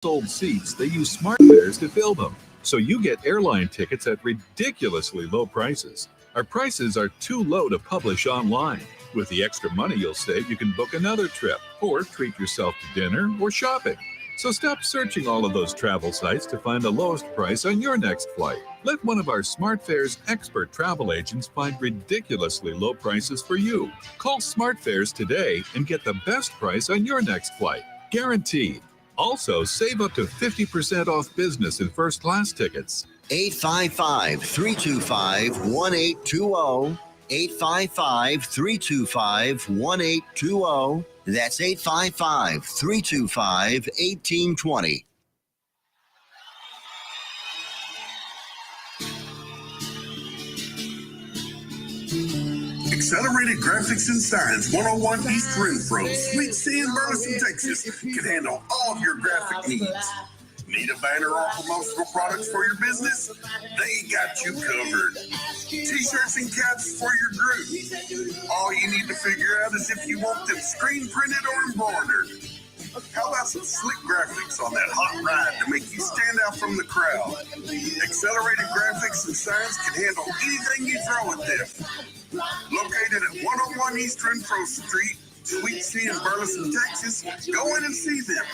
sold seats, they use SmartFares to fill them. So you get airline tickets at ridiculously low prices. Our prices are too low to publish online. With the extra money you'll save, you can book another trip or treat yourself to dinner or shopping. So stop searching all of those travel sites to find the lowest price on your next flight. Let one of our SmartFares expert travel agents find ridiculously low prices for you. Call SmartFares today and get the best price on your next flight. Guaranteed. Also, save up to 50% off business and first class tickets. 855-325-1820. 855-325-1820. That's 855-325-1820. Accelerated Graphics and Signs, 101 East Renfro, Suite C in Burleson, Texas, can handle all of your graphic needs. Need a banner or promotional products for your business? They got you covered. T-shirts and caps for your group. All you need to figure out is if you want them screen printed or embroidered. How about some slick graphics on that hot ride to make you stand out from the crowd? Accelerated Graphics and Signs can handle anything you throw at them. Located at 101 East Renfro Street, Suite C in Burleson, Texas, go in and see them.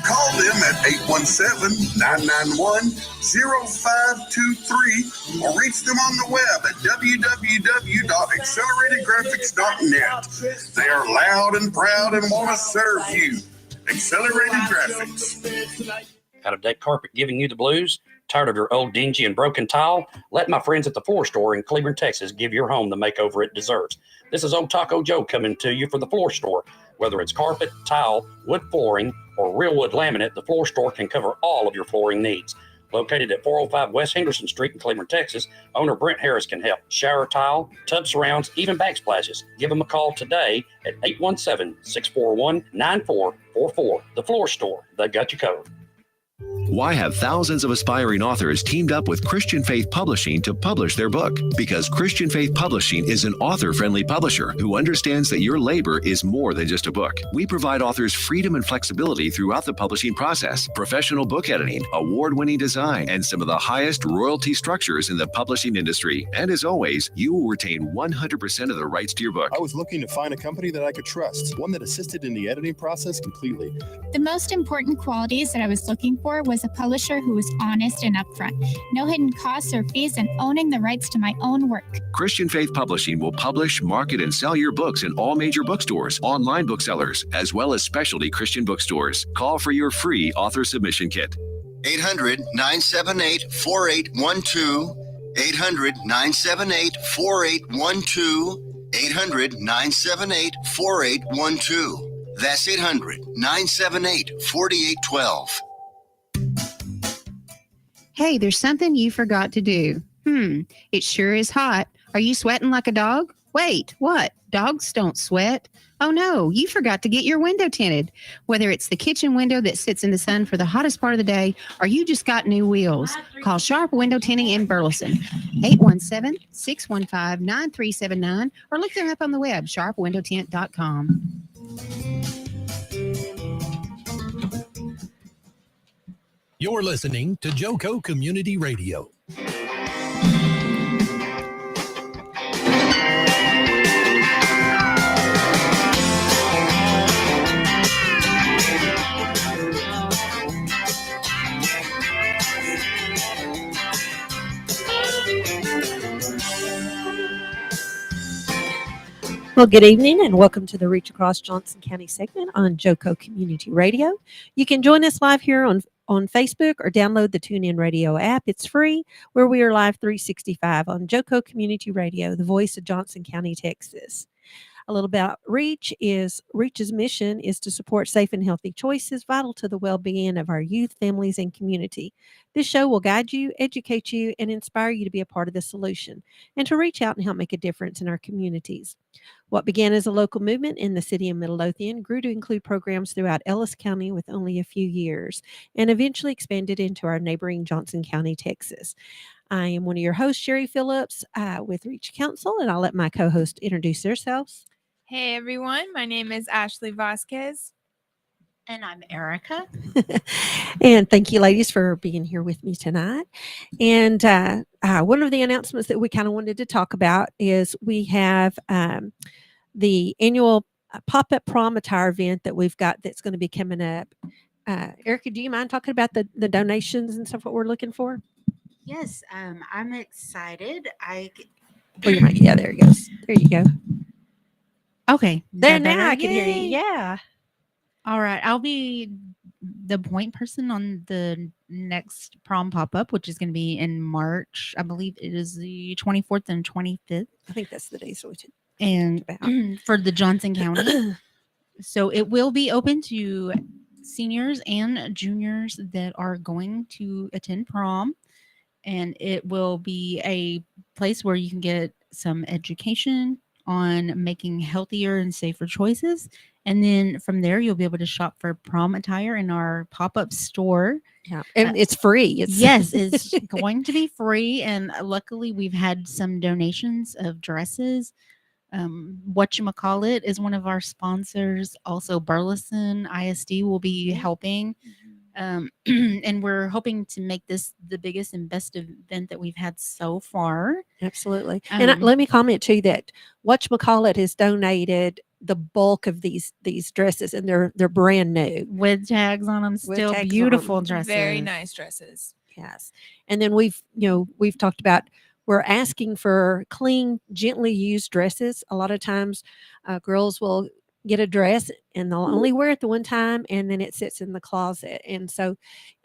Call them at 817-991-0523 or reach them on the web at www.acceleratedgraphics.net. They are loud and proud and want to serve you. Accelerated Graphics. Out of deck carpet giving you the blues? Tired of your old dingy and broken tile? Let my friends at the Floor Store in Cleveland, Texas give your home the makeover it deserves. This is Old Taco Joe coming to you for the Floor Store. Whether it's carpet, tile, wood flooring, or real wood laminate, the Floor Store can cover all of your flooring needs. Located at 405 West Henderson Street in Cleveland, Texas, owner Brent Harris can help. Shower tile, tub surrounds, even backsplashes. Give them a call today at 817-641-9444. The Floor Store, they got you covered. Why have thousands of aspiring authors teamed up with Christian Faith Publishing to publish their book? Because Christian Faith Publishing is an author-friendly publisher who understands that your labor is more than just a book. We provide authors freedom and flexibility throughout the publishing process, professional book editing, award-winning design, and some of the highest royalty structures in the publishing industry. And as always, you will retain 100% of the rights to your book. I was looking to find a company that I could trust, one that assisted in the editing process completely. The most important qualities that I was looking for was a publisher who was honest and upfront, no hidden costs or fees, and owning the rights to my own work. Christian Faith Publishing will publish, market, and sell your books in all major bookstores, online booksellers, as well as specialty Christian bookstores. Call for your free author submission kit. 800-978-4812. 800-978-4812. 800-978-4812. That's 800-978-4812. Hey, there's something you forgot to do. It sure is hot. Are you sweating like a dog? Wait, what? Dogs don't sweat. Oh no, you forgot to get your window tinted. Whether it's the kitchen window that sits in the sun for the hottest part of the day, or you just got new wheels, call Sharp Window Tinting in Burleson, 817-615-9379, or look them up on the web, sharpwindowtint.com. You're listening to Joco Community Radio. Well, good evening and welcome to the Reach Across Johnson County segment on Joco Community Radio. You can join us live here on Facebook or download the TuneIn Radio app. It's free, where we are live 365 on Joco Community Radio, the voice of Johnson County, Texas. A little about Reach's mission is to support safe and healthy choices vital to the well-being of our youth, families, and community. This show will guide you, educate you, and inspire you to be a part of the solution and to reach out and help make a difference in our communities. What began as a local movement in the city of Midlothian grew to include programs throughout Ellis County with only a few years and eventually expanded into our neighboring Johnson County, Texas. I am one of your hosts, Shari Phillips, with Reach Council, and I'll let my co-host introduce themselves. Hey everyone, my name is Ashley Vasquez. And I'm Erica. And thank you, ladies, for being here with me tonight. And one of the announcements that we kind of wanted to talk about is we have the annual pop-up prom attire event that we've got that's going to be coming up. Erica, do you mind talking about the donations and stuff, what we're looking for? Yes, I'm excited. Yeah, there it goes. There you go. Okay. There, now I can hear you. Yay. Yeah. All right. I'll be the point person on the next prom pop up, which is going to be in March. I believe it is the 24th and 25th. I think that's the days we talked And about. for the Johnson County. So it will be open to seniors and juniors that are going to attend prom. And it will be a place where you can get some education on making healthier and safer choices. And then from there, you'll be able to shop for prom attire in our pop-up store. Yeah, and it's free. Yes, it's going to be free. And luckily, we've had some donations of dresses. Whatchamacallit is one of our sponsors. Also, Burleson ISD will be helping. And we're hoping to make this the biggest and best event that we've had so far. Absolutely. And let me comment too that Whatchamacallit has donated the bulk of these dresses, and they're brand new with tags on them. Still beautiful dresses, very nice dresses. Yes. And then we've talked about, we're asking for clean, gently used dresses. A lot of times girls will get a dress and they'll only wear it the one time and then it sits in the closet. And so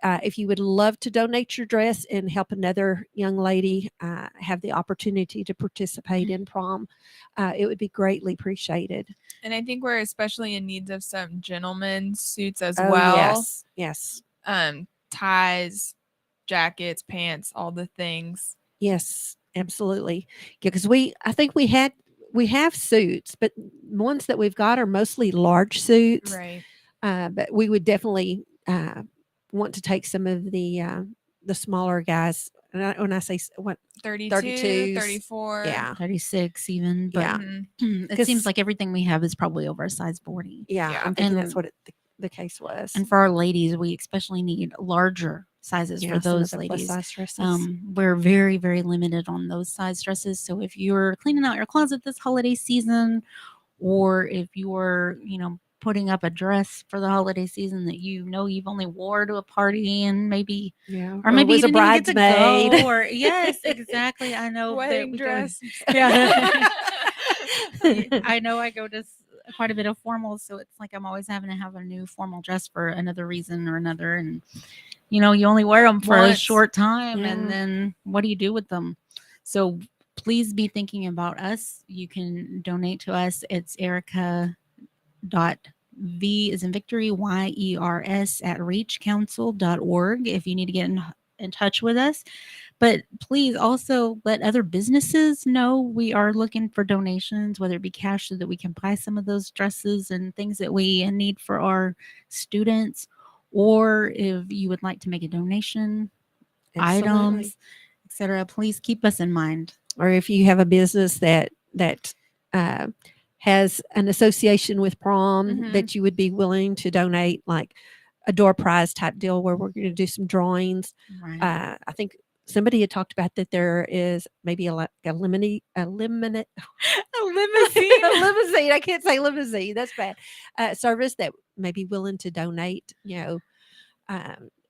if you would love to donate your dress and help another young lady have the opportunity to participate in prom, it would be greatly appreciated. And I think we're especially in need of some gentlemen's suits as Oh, well. Yes. Ties, jackets, pants, all the things. Yes, absolutely. Yeah, because I think we have suits, but ones that we've got are mostly large suits. Right. But we would definitely want to take some of the smaller guys. And when I say what, 32, 34. Yeah. 36 even. But Yeah. It seems like everything we have is probably over a size 40. Yeah. I'm thinking that's what the case was. And for our ladies, we especially need larger sizes for those ladies. Size dresses. We're very, very limited on those size dresses. So if you're cleaning out your closet this holiday season, or if you're, putting up a dress for the holiday season that you've only wore to a party and maybe, or maybe was you a didn't even get to bridesmaid. go, or yes, exactly. I know wedding dress. Yeah. I know I go to quite a bit of formals, so it's like I'm always having to have a new formal dress for another reason or another, and you only wear them for a short time, and then what do you do with them? So please be thinking about us. You can donate to us. It's Erica.V as in Victory, YERS at reachcouncil.org if you need to get in touch with us. But please also let other businesses know we are looking for donations, whether it be cash so that we can buy some of those dresses and things that we need for our students, or if you would like to make a donation, items, etc. Please keep us in mind. Or if you have a business that has an association with prom that you would be willing to donate, like a door prize type deal where we're going to do some drawings. Right. I think somebody had talked about that there is maybe a limousine. A limousine. A limousine. I can't say limousine. That's bad. Service that may be willing to donate,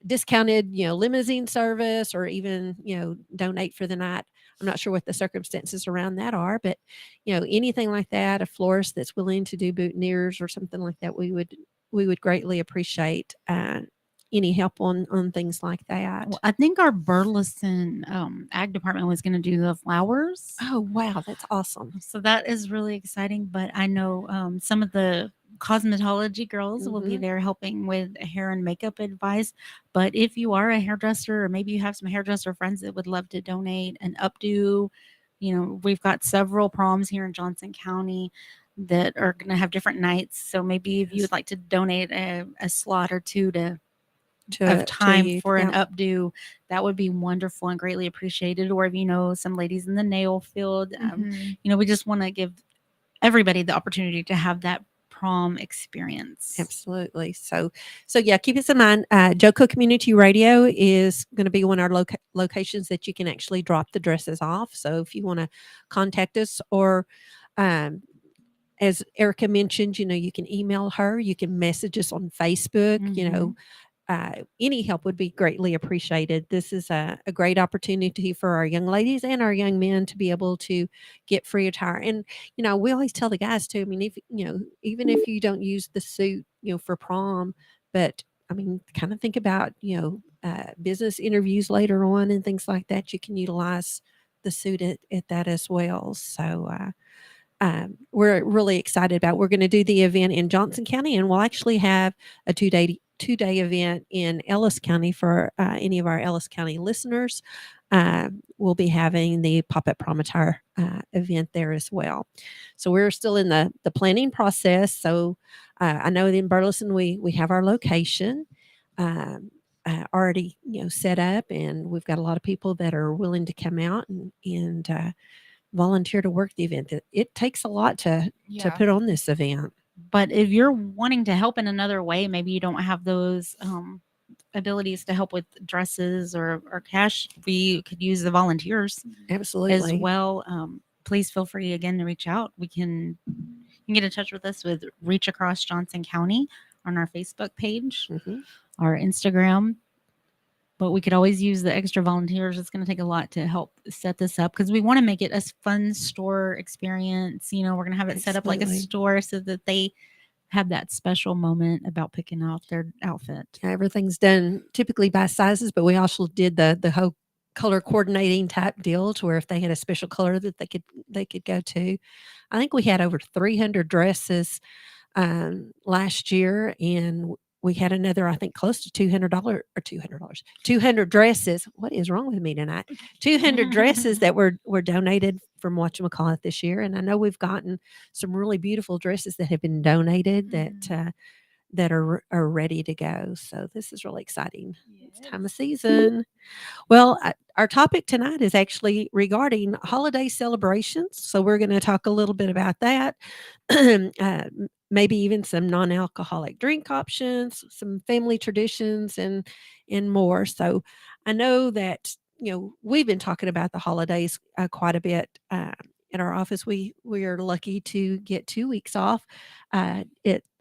discounted, limousine service, or even, donate for the night. I'm not sure what the circumstances around that are, but anything like that, a florist that's willing to do boutonnieres or something like that, we would greatly appreciate any help on things like that. Well, I think our Burleson ag department was going to do the flowers. Oh, wow. That's awesome. So that is really exciting. But I know some of the cosmetology girls will be there helping with hair and makeup advice. But if you are a hairdresser, or maybe you have some hairdresser friends that would love to donate an updo, we've got several proms here in Johnson County that are going to have different nights. So maybe if you would like to donate a slot or two of time for an updo, that would be wonderful and greatly appreciated. Or if some ladies in the nail field, we just want to give everybody the opportunity to have that prom experience. Absolutely. So yeah, keep this in mind. Joco Community Radio is going to be one of our locations that you can actually drop the dresses off. So if you want to contact us, or as Erica mentioned, you can email her, you can message us on Facebook, any help would be greatly appreciated. This is a great opportunity for our young ladies and our young men to be able to get free attire. And, we always tell the guys too, I mean, if, even if you don't use the suit, for prom, but I mean, kind of think about, business interviews later on and things like that. You can utilize the suit at that as well. So, we're really excited about. We're going to do the event in Johnson County, and we'll actually have a two-day event in Ellis County for any of our Ellis County listeners. We'll be having the pop-up prom attire event there as well. So we're still in the planning process. So I know in Burleson we have our location already set up, and we've got a lot of people that are willing to come out and volunteer to work the event. It takes a lot to put on this event. But if you're wanting to help in another way, maybe you don't have those abilities to help with dresses or cash, we could use the volunteers Absolutely as well. Please feel free again to reach out. You can get in touch with us with Reach Across Johnson County on our Facebook page, our Instagram. But we could always use the extra volunteers. It's going to take a lot to help set this up, because we want to make it a fun store experience. We're going to have it set up like a store so that they have that special moment about picking out their outfit. Everything's done typically by sizes, but we also did the whole color coordinating type deal, to where if they had a special color that they could go to. I think we had over 300 dresses last year, and we had another, I think, close to $200 dresses. What is wrong with me tonight? 200 dresses that were donated from whatchamacallit this year. And I know we've gotten some really beautiful dresses that have been donated that are ready to go. So this is really exciting. It's time of season. Well, our topic tonight is actually regarding holiday celebrations. So we're going to talk a little bit about that. Maybe even some non-alcoholic drink options, some family traditions, and more. So I know that we've been talking about the holidays quite a bit in our office. We are lucky to get 2 weeks off at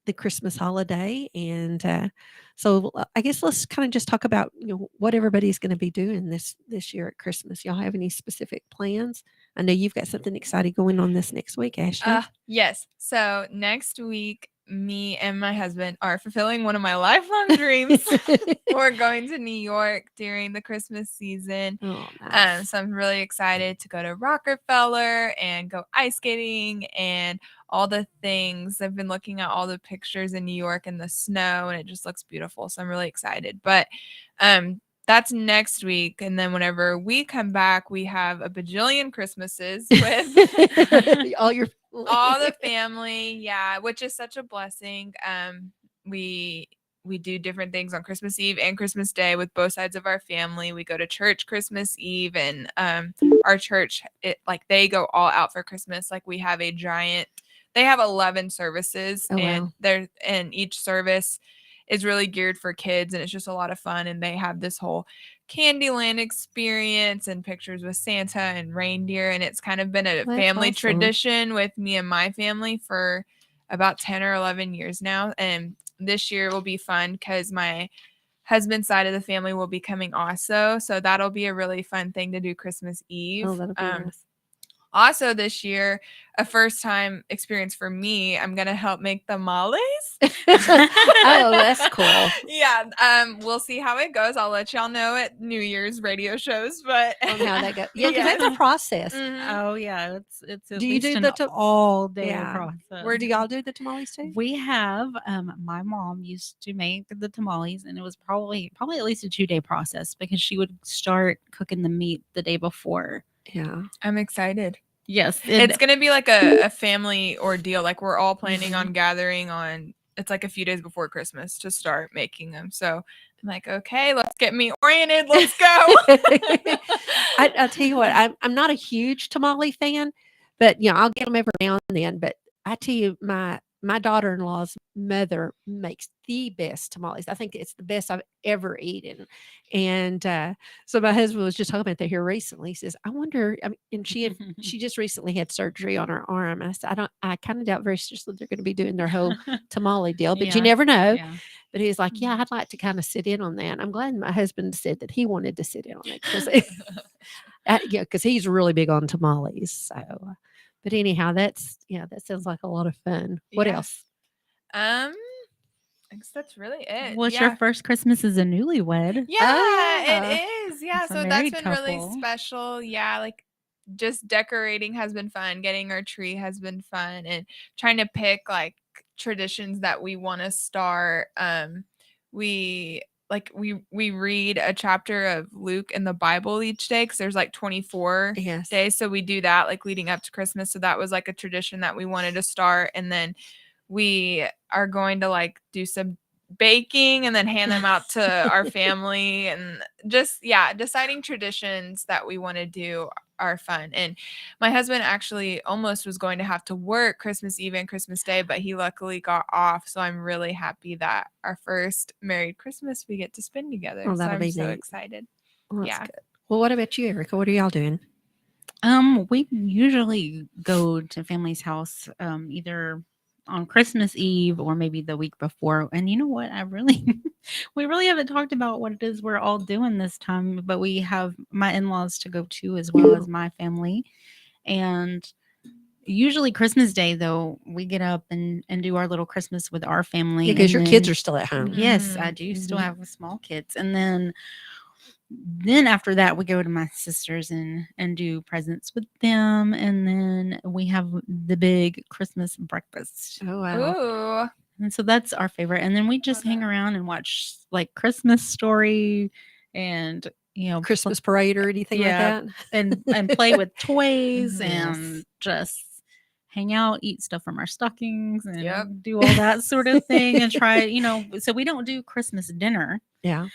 the Christmas holiday, and so I guess let's kind of just talk about what everybody's going to be doing this year at Christmas. Y'all have any specific plans? I know you've got something exciting going on this next week, Ashley. Yes. So next week, me and my husband are fulfilling one of my lifelong dreams. We're going to New York during the Christmas season. Oh, nice. So I'm really excited to go to Rockefeller and go ice skating and all the things. I've been looking at all the pictures in New York and the snow, and it just looks beautiful. So I'm really excited. But that's next week. And then whenever we come back, we have a bajillion Christmases with all the family. Yeah, which is such a blessing. We do different things on Christmas Eve and Christmas Day with both sides of our family. We go to church Christmas Eve, and our church, they go all out for Christmas. Like, we have they have 11 services, and each service is really geared for kids, and it's just a lot of fun. And they have this whole Candyland experience and pictures with Santa and reindeer, and it's kind of been a family tradition with me and my family for about 10 or 11 years now. And this year will be fun because my husband's side of the family will be coming also, so that'll be a really fun thing to do Christmas Eve. That'll be nice. Also this year, a first time experience for me, I'm going to help make tamales. Oh, that's cool. Yeah. We'll see how it goes. I'll let y'all know at New Year's radio shows, but how that goes. Yeah, because that's a process. Oh yeah. It's do you do the all day process. Where do y'all do the tamales too? We have, my mom used to make the tamales, and it was probably at least a 2-day process, because she would start cooking the meat the day before. Yeah. I'm excited. Yes. It's going to be like a family ordeal. Like, we're all planning on gathering it's like a few days before Christmas to start making them. So I'm like, okay, let's get me oriented. Let's go. I'll tell you what, I'm not a huge tamale fan, but I'll get them every now and then. But I tell you, my my daughter-in-law's mother makes the best tamales. I think it's the best I've ever eaten. And so my husband was just hoping to hear recently. He says, "I wonder." I mean, and she just recently had surgery on her arm. I said, I kind of doubt very seriously they're going to be doing their whole tamale deal, but you Yeah. never know." Yeah. But he's like, "Yeah, I'd like to kind of sit in on that." I'm glad my husband said that he wanted to sit in on it because yeah, because he's really big on tamales. So, but anyhow, that sounds like a lot of fun. What Yeah. else? I guess that's really it. What's Yeah. your first Christmas as a newlywed? Yeah, yeah. it is. Yeah, As a so that's married been really couple. special. Yeah, like just decorating has been fun. Getting our tree has been fun, and trying to pick like traditions that we want to start. We we read a chapter of Luke in the Bible each day because there's like 24 Yes. days, so we do that like leading up to Christmas. So that was like a tradition that we wanted to start, and then we are going to like do some baking and then hand them out to our family, and just deciding traditions that we want to do are fun. And my husband actually almost was going to have to work Christmas Eve and Christmas Day, but he luckily got off, so I'm really happy that our first married Christmas we get to spend together. Oh, So that'll I'm be so neat. excited. Well, that's Yeah. good. Well, what about you, Erica? What are y'all doing? We usually go to family's house either on Christmas Eve or maybe the week before. And you know what? We really haven't talked about what it is we're all doing this time, but we have my in-laws to go to as well as my family. And usually Christmas Day, though, we get up and do our little Christmas with our family. Yeah, because and your kids then- are still at home. Yes, I do still Mhm. have small kids. And then after that we go to my sisters and do presents with them, and then we have the big Christmas breakfast. Oh wow. Ooh. And so that's our favorite. And then we just hang around and watch like Christmas Story and Christmas parade or anything like that. and play with toys Mhm. and just hang out, eat stuff from our stockings and Yep. do all that sort of thing and try, so we don't do Christmas dinner. Yeah.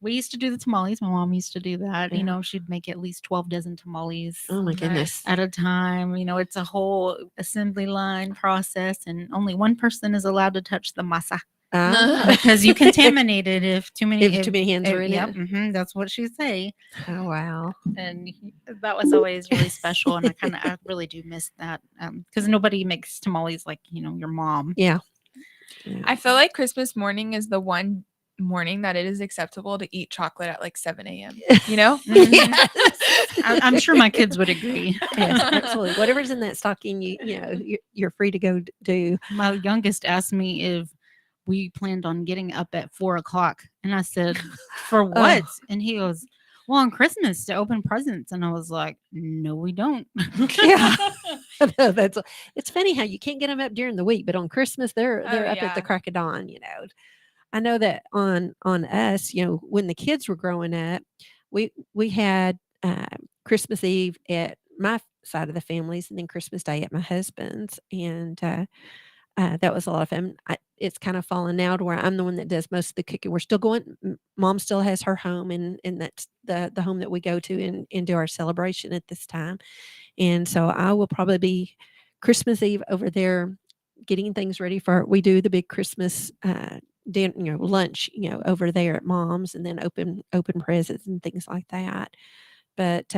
We used to do the tamales. My mom used to do that. Yeah. She'd make at least 12 dozen tamales Oh my goodness. at a time. It's a whole assembly line process, and only one person is allowed to touch the masa because you contaminate it if too many If too many hands are in yep, it. that's what she say. Oh wow. And that was always really special, and I really do miss that because nobody makes tamales like your mom. Yeah. I feel like Christmas morning is the one morning that it is acceptable to eat chocolate at like 7 a.m. You know? Yes. I'm sure my kids would agree. Yes, absolutely. Whatever's in that stocking, you're free to go do. My youngest asked me if we planned on getting up at 4:00, and I said, "For what?" And he goes, "Well, on Christmas to open presents." And I was like, "No, we don't." Yeah. No, it's funny how you can't get them up during the week, but on Christmas they're Oh, up at the yeah. crack of dawn. I know that on us, when the kids were growing up, we had Christmas Eve at my side of the families, and then Christmas Day at my husband's, and that was a lot of fun. It's kind of fallen now to where I'm the one that does most of the cooking. We're still going. Mom still has her home, and that's the home that we go to and do our celebration at this time. And so I will probably be Christmas Eve over there getting things ready for. We do the big Christmas dinner, lunch, over there at Mom's, and then open presents and things like that. But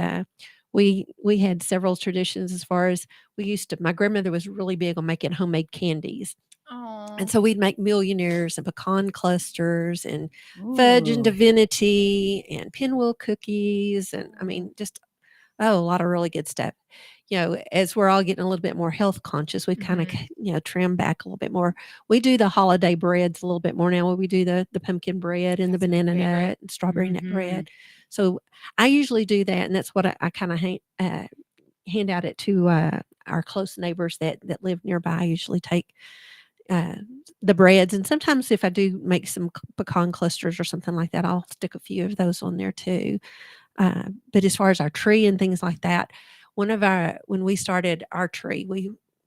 we had several traditions as far as we used to. My grandmother was really big on making homemade candies. Oh. And so we'd make millionaires and pecan clusters and fudge and Ooh. divinity and pinwheel cookies. And I mean, just, a lot of really good stuff. As we're all getting a little bit more health conscious, we've kind of, trimmed back a little bit more. We do the holiday breads a little bit more now. We do the pumpkin bread and That's the my banana favorite. nut and strawberry nut Mhm. bread. So I usually do that. And that's what I kind of hand out it to our close neighbors that live nearby. I usually take the breads, and sometimes if I do make some pecan clusters or something like that, I'll stick a few of those on there too. But as far as our tree and things like that, when we started our tree,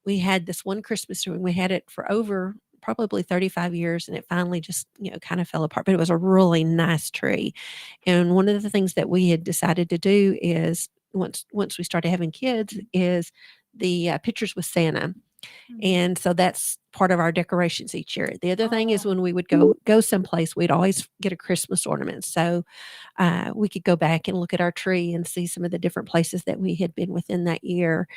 we had this one Christmas tree, and we had it for over probably 35 years, and it finally just kind of fell apart. But it was a really nice tree, and one of the things that we had decided to do is once we started having kids is the pictures with Santa. And so that's part of our decorations each year. The other thing is when we would go someplace, we'd always get a Christmas ornament. So we could go back and look at our tree and see some of the different places that we had been within that year.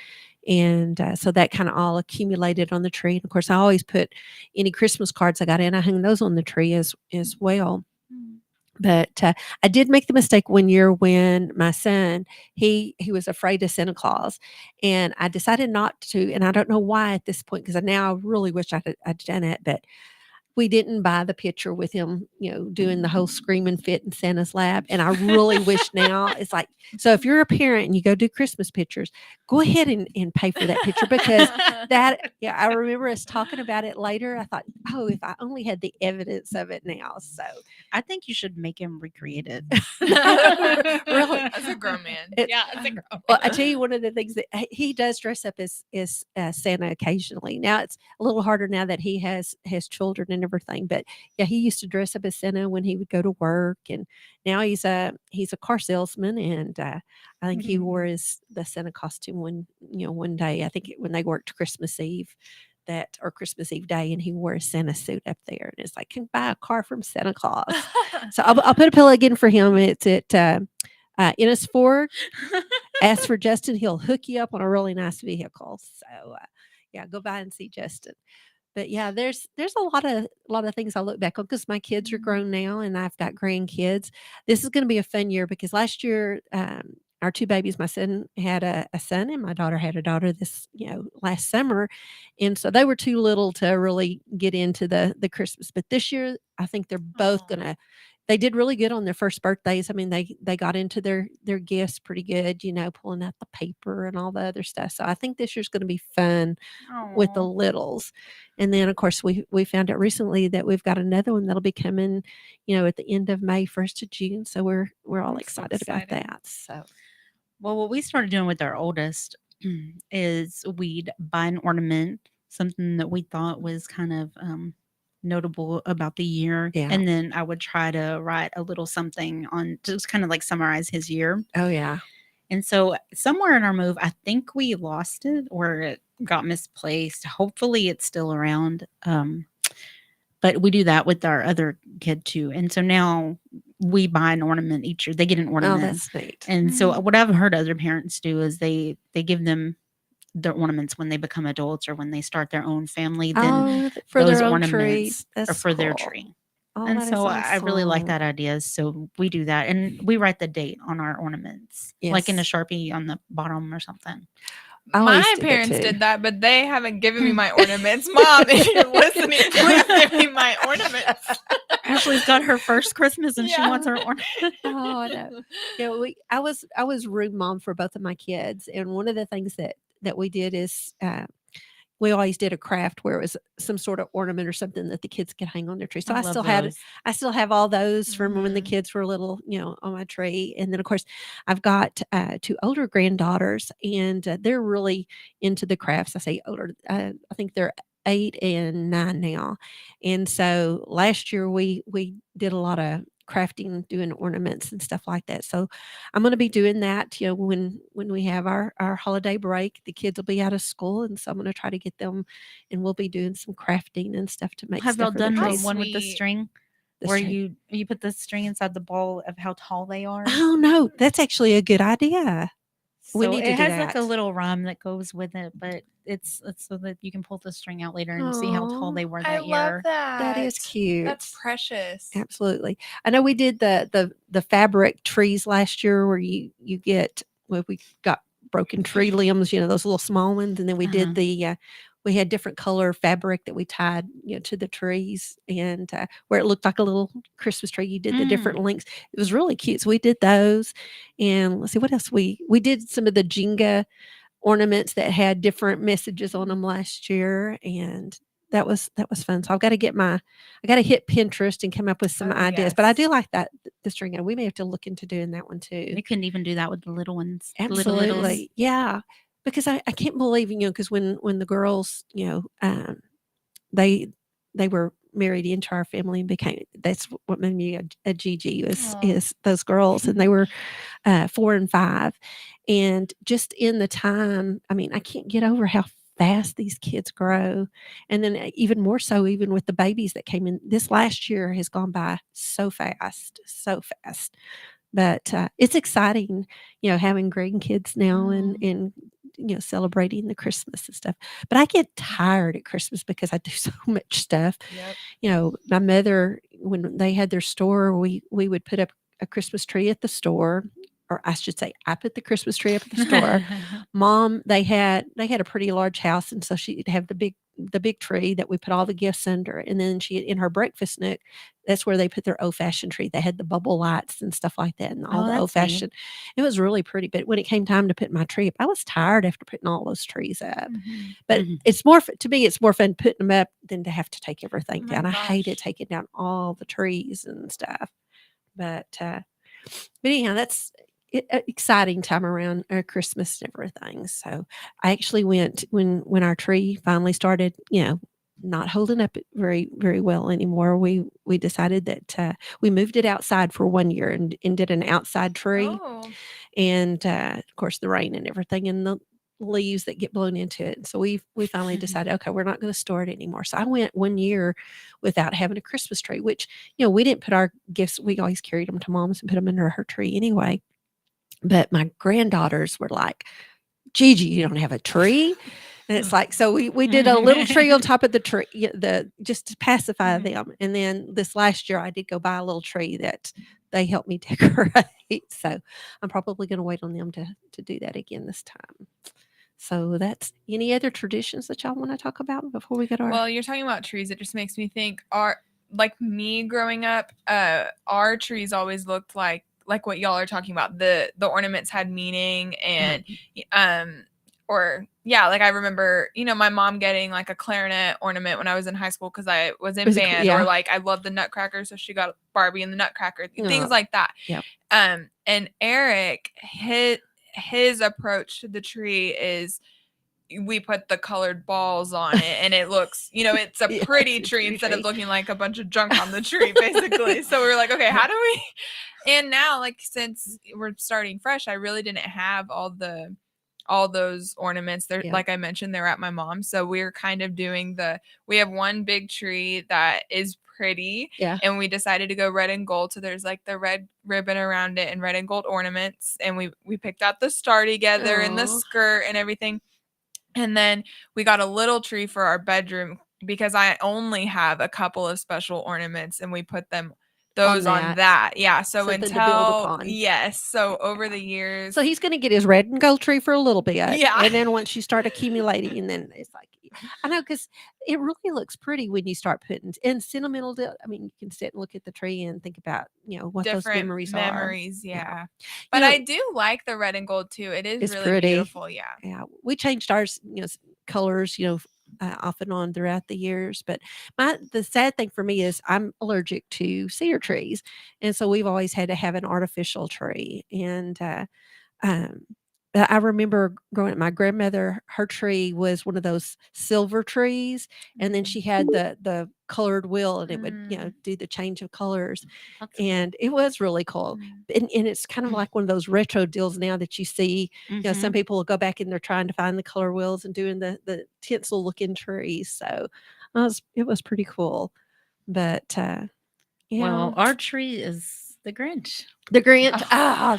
And so that kind of all accumulated on the tree. And of course, I always put any Christmas cards I got in, I hung those on the tree as well. But I did make the mistake one year when my son he was afraid of Santa Claus, and I decided not to. And I don't know why at this point, because now I really wish I'd done it, but we didn't buy the picture with him, doing the whole screaming fit in Santa's lap. And I really wish now it's like, so if you're a parent and you go do Christmas pictures, go ahead and pay for that picture because I remember us talking about it later. I thought, oh, if I only had the evidence of it now. So I think you should make him recreate it. Really? As a grown man. As a grown man. Well, I tell you, one of the things that he does dress up as Santa occasionally. Now it's a little harder now that he has children and everything. But yeah, he used to dress up as Santa when he would go to work, and now he's a car salesman. And I think he wore the Santa costume one day. I think when they worked Christmas Eve. Or Christmas Eve day, and he wore a Santa suit up there, and it's like, can buy a car from Santa Claus. So I'll put a plug in for him. It's at Ennis Ford. Ask for Justin; he'll hook you up on a really nice vehicle. So go by and see Justin. But yeah, there's a lot of things I look back on because my kids are grown now, and I've got grandkids. This is going to be a fun year because last year. Our two babies, my son had a son and my daughter had a daughter this, last summer. And so they were too little to really get into the Christmas. But this year, I think they're both they did really good on their first birthdays. I mean, they got into their gifts pretty good, pulling out the paper and all the other stuff. So I think this year's going to be fun with the littles. And then, of course, we found out recently that we've got another one that'll be coming, at the end of May, 1st of June. So we're all excited about that. So. Well, what we started doing with our oldest is we'd buy an ornament, something that we thought was kind of notable about the year. Yeah. And then I would try to write a little something on just kind of like summarize his year. Oh, yeah. And so somewhere in our move, I think we lost it or it got misplaced. Hopefully it's still around. But we do that with our other kid too. And so now we buy an ornament each year. They get an ornament. Oh, that's neat. And so what I've heard other parents do is they give them their ornaments when they become adults or when they start their own family. Then for those their own ornaments tree. are for their tree. Oh, And that so is I really like awesome. that idea. So we do that. And we write the date on our ornaments, like in a Yes. Sharpie on the bottom or something. I always My did that parents too. did that, but they haven't given me my ornaments. Mom, if you're listening, please give me my ornaments. Ashley's got her first Christmas and she wants her ornament. Oh, I know. Yeah, I was room mom for both of my kids, and one of the things that we did is we always did a craft where it was some sort of ornament or something that the kids could hang on their tree. So I I love still have all those from when the Mhm. kids were little, on my tree. And then of course I've got two older granddaughters, and they're really into the crafts. I say older, I think they're 8 and 9 now. And so last year we did a lot of crafting, doing ornaments and stuff like that. So I'm going to be doing that, when we have our holiday break. The kids will be out of school, and so I'm going to try to get them, and we'll be doing some crafting and stuff to make Have y'all stuff for the done the trees. one with the Sweet. string? The Where string. you put the string inside the ball of how tall they are? Oh no, that's actually a good idea. We So need to it do has like a that. little rhyme that goes with it, but it's so that you can pull the string out later and see how tall Aw, they were I that love year. that. that is cute. That's precious. Absolutely. I know we did the fabric trees last year where we got broken tree limbs, those little small ones, and then we did we had different color fabric that we tied, to the trees, and where it looked like a little Christmas tree. You did the different lengths. It was really cute. So we did those, and let's see what else we did. Some of the Jenga ornaments that had different messages on them last year, and that was fun. So I got to hit Pinterest and come up with some Oh, ideas. But I do yes. like that the string. We may have to look into doing that one too. You couldn't even do that with the little ones. The little littles. Absolutely, yeah. Because I can't believe, because when the girls, they were married into our family and that's what made me a Gigi Aw. is those girls, and they were 4 and 5, and just in the time, I mean, I can't get over how fast these kids grow. And then even more so, even with the babies that came in, this last year has gone by so fast, so fast. But it's exciting, having grandkids now and celebrating the Christmas and stuff. But I get tired at Christmas because I do so much stuff. Yep. My mother, when they had their store, we would put up a Christmas tree at the store, or I should say, I put the Christmas tree up at the store. Mom, they had a pretty large house, and so she'd have the big tree that we put all the gifts under, and then she in her breakfast nook, that's where they put their old-fashioned tree. They had the bubble lights and stuff like that, and all the that's neat. old-fashioned. It was really pretty, but when it came time to put my tree up, I was tired after putting all those trees up. But it's more to me, it's more fun putting them up than to have to take everything my down. I hated gosh. taking down all the trees and stuff. But anyhow, that's exciting time around Christmas and everything. So I actually went when our tree finally started, not holding up very, very well anymore. We decided that we moved it outside for 1 year and did an outside tree. Oh. And of course, the rain and everything and the leaves that get blown into it. And so we finally decided, okay, we're not going to store it anymore. So I went 1 year without having a Christmas tree, which, we didn't put our gifts. We always carried them to Mom's and put them under her tree anyway. But my granddaughters were like, Gigi, you don't have a tree? And it's like, so we did a little tree on top of the tree, just to pacify them. And then this last year I did go buy a little tree that they helped me decorate. So I'm probably going to wait on them to do that again this time. So that's any other traditions that y'all want to talk about before we go to our... Well, you're talking about trees. It just makes me think, like me growing up, our trees always looked like what y'all are talking about. The ornaments had meaning and like I remember, my mom getting like a clarinet ornament when I was in high school because I was in band, or like I loved the Nutcracker, so she got Barbie and the Nutcracker, things like that. Yeah. And Eric, his approach to the tree is we put the colored balls on it and it looks, it's a pretty tree instead of looking like a bunch of junk on the tree, basically. So we were like, okay, how do we? And now, like, since we're starting fresh, I really didn't have all those ornaments. They're like I mentioned, they're at my mom's. So we're kind of doing we have one big tree that is pretty. Yeah. And we decided to go red and gold. So there's like the red ribbon around it and red and gold ornaments. And we picked out the star together and the skirt and everything. And then we got a little tree for our bedroom because I only have a couple of special ornaments and we put those on that. Yeah. So Something to build upon. Yes. So over the years. So he's going to get his red and gold tree for a little bit. Yeah. And then once you start accumulating, and then it's like, I know, because it really looks pretty when you start putting in sentimental. I mean, you can sit and look at the tree and think about, what different those memories are. Yeah. But I do like the red and gold too. It's really pretty. Beautiful. Yeah. Yeah. We changed ours, colors, off and on throughout the years. But the sad thing for me is I'm allergic to cedar trees. And so we've always had to have an artificial tree. And I remember growing up, my grandmother, her tree was one of those silver trees. And then she had the colored wheel and it would, do the change of colors. And it was really cool. And it's kind of like one of those retro deals now that you see, some people will go back and they're trying to find the color wheels and doing the tinsel looking trees. So it was pretty cool. But well, our tree is the Grinch. The Grinch.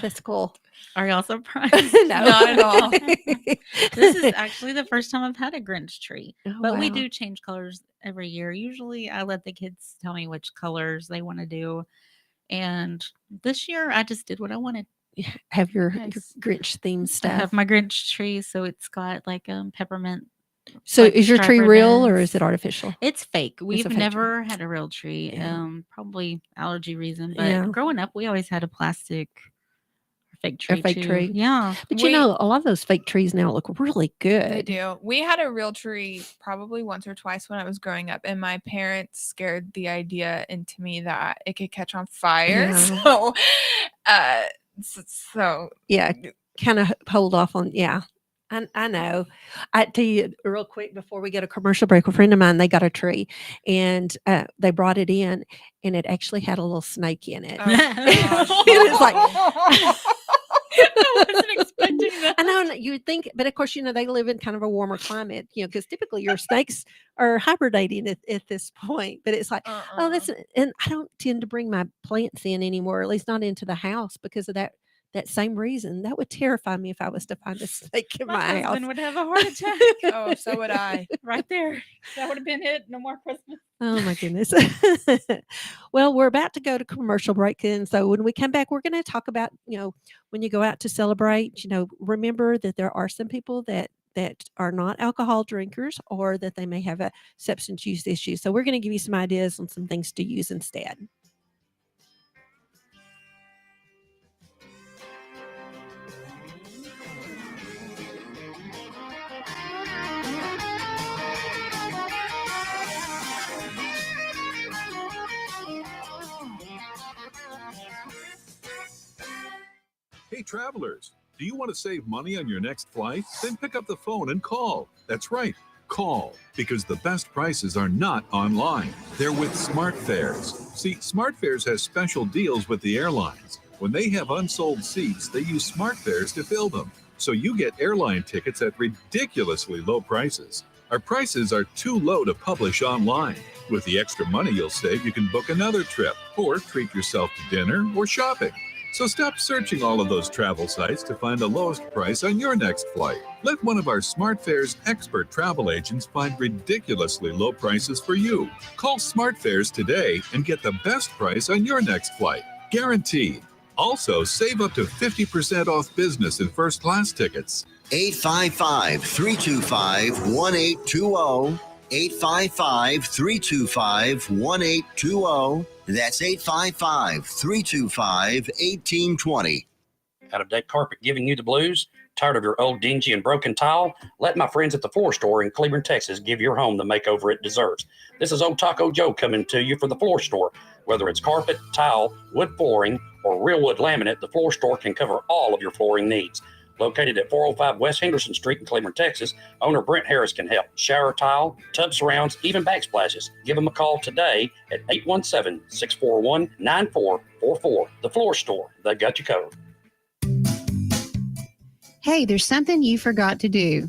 That's cool. Are y'all surprised? No, not at all. This is actually the first time I've had a Grinch tree. Oh, but we wow. do change colors every year. Usually I let the kids tell me which colors they want to do. And this year I just did what I wanted. Have your Yes. Grinch themed I stuff. have my Grinch tree, so it's got like peppermint. So like is your stripe tree real or ribbons. is it artificial? It's fake. We've fake never had a real tree. Yeah. Probably allergy reason. But Yeah. growing up, we always had a plastic fake tree. A fake too. tree. Yeah. But a lot of those fake trees now look really good. They do. We had a real tree probably once or twice when I was growing up, and my parents scared the idea into me that it could catch on fire. Yeah. So Yeah, kind of hold off on. Yeah, I know. I tell you real quick before we get a commercial break. A friend of mine, they got a tree, and they brought it in, and it actually had a little snake in it. Oh, gosh. It was like. I wasn't expecting that. I know, you'd think, but of course, they live in kind of a warmer climate, because typically your snakes are hibernating at this point. But it's like, oh, that's, and I don't tend to bring my plants in anymore, at least not into the house, because of that same reason. That would terrify me if I was to find a snake in My my house. husband would have a heart attack. Oh, so would I. Right there. That would have been it. No more Christmas. Oh my goodness. Well, we're about to go to commercial break. And so when we come back, we're going to talk about, when you go out to celebrate, remember that there are some people that are not alcohol drinkers, or that they may have a substance use issue. So we're going to give you some ideas on some things to use instead. Hey, travelers, do you want to save money on your next flight? Then pick up the phone and call. That's right, call, because the best prices are not online. They're with SmartFares. See, SmartFares has special deals with the airlines. When they have unsold seats, they use SmartFares to fill them. So you get airline tickets at ridiculously low prices. Our prices are too low to publish online. With the extra money you'll save, you can book another trip or treat yourself to dinner or shopping. So stop searching all of those travel sites to find the lowest price on your next flight. Let one of our SmartFares expert travel agents find ridiculously low prices for you. Call SmartFares today and get the best price on your next flight. Guaranteed. Also, save up to 50% off business and first class tickets. 855-325-1820. 855-325-1820. That's 855-325-1820. Out of deck carpet giving you the blues? Tired of your old dingy and broken tile? Let my friends at the Floor Store in Cleveland, Texas give your home the makeover it deserves. This is Old Taco Joe coming to you for the Floor Store. Whether it's carpet, tile, wood flooring, or real wood laminate, the Floor Store can cover all of your flooring needs. Located at 405 West Henderson Street in Cleveland, Texas, owner Brent Harris can help. Shower tile, tub surrounds, even backsplashes. Give them a call today at 817-641-9444. The Floor Store, they got you covered. Hey, there's something you forgot to do.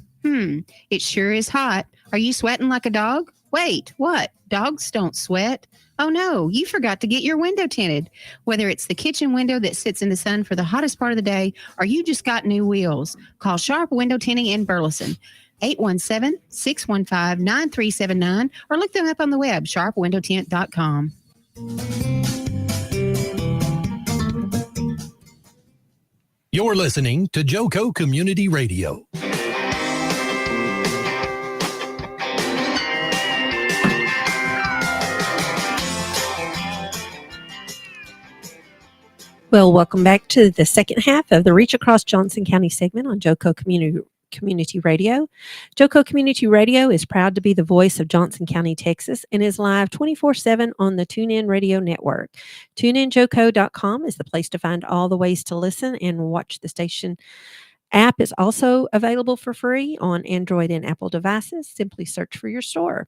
It sure is hot. Are you sweating like a dog? Wait, what? Dogs don't sweat. Oh no, you forgot to get your window tinted. Whether it's the kitchen window that sits in the sun for the hottest part of the day, or you just got new wheels, call Sharp Window Tinting in Burleson. 817-615-9379, or look them up on the web, sharpwindowtint.com. You're listening to Joco Community Radio. Well, welcome back to the second half of the Reach Across Johnson County segment on Joco Community Radio. Joco Community Radio is proud to be the voice of Johnson County, Texas, and is live 24/7 on the TuneIn Radio Network. TuneInJoco.com is the place to find all the ways to listen and watch the station. App is also available for free on Android and Apple devices. Simply search for your store.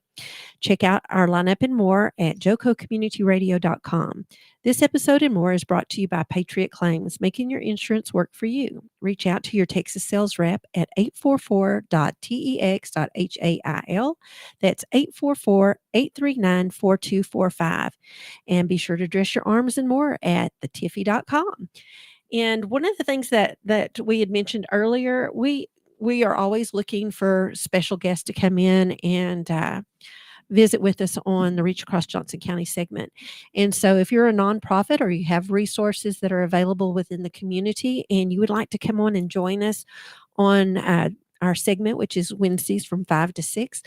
Check out our lineup and more at jococommunityradio.com. This episode and more is brought to you by Patriot Claims, making your insurance work for you. Reach out to your Texas sales rep at 844.tex.hail. That's 844-839-4245. And be sure to dress your arms and more at thetiffy.com. And one of the things that we had mentioned earlier, we are always looking for special guests to come in and visit with us on the Reach Across Johnson County segment. And so if you're a nonprofit or you have resources that are available within the community and you would like to come on and join us on our segment, which is Wednesdays from 5 to 6,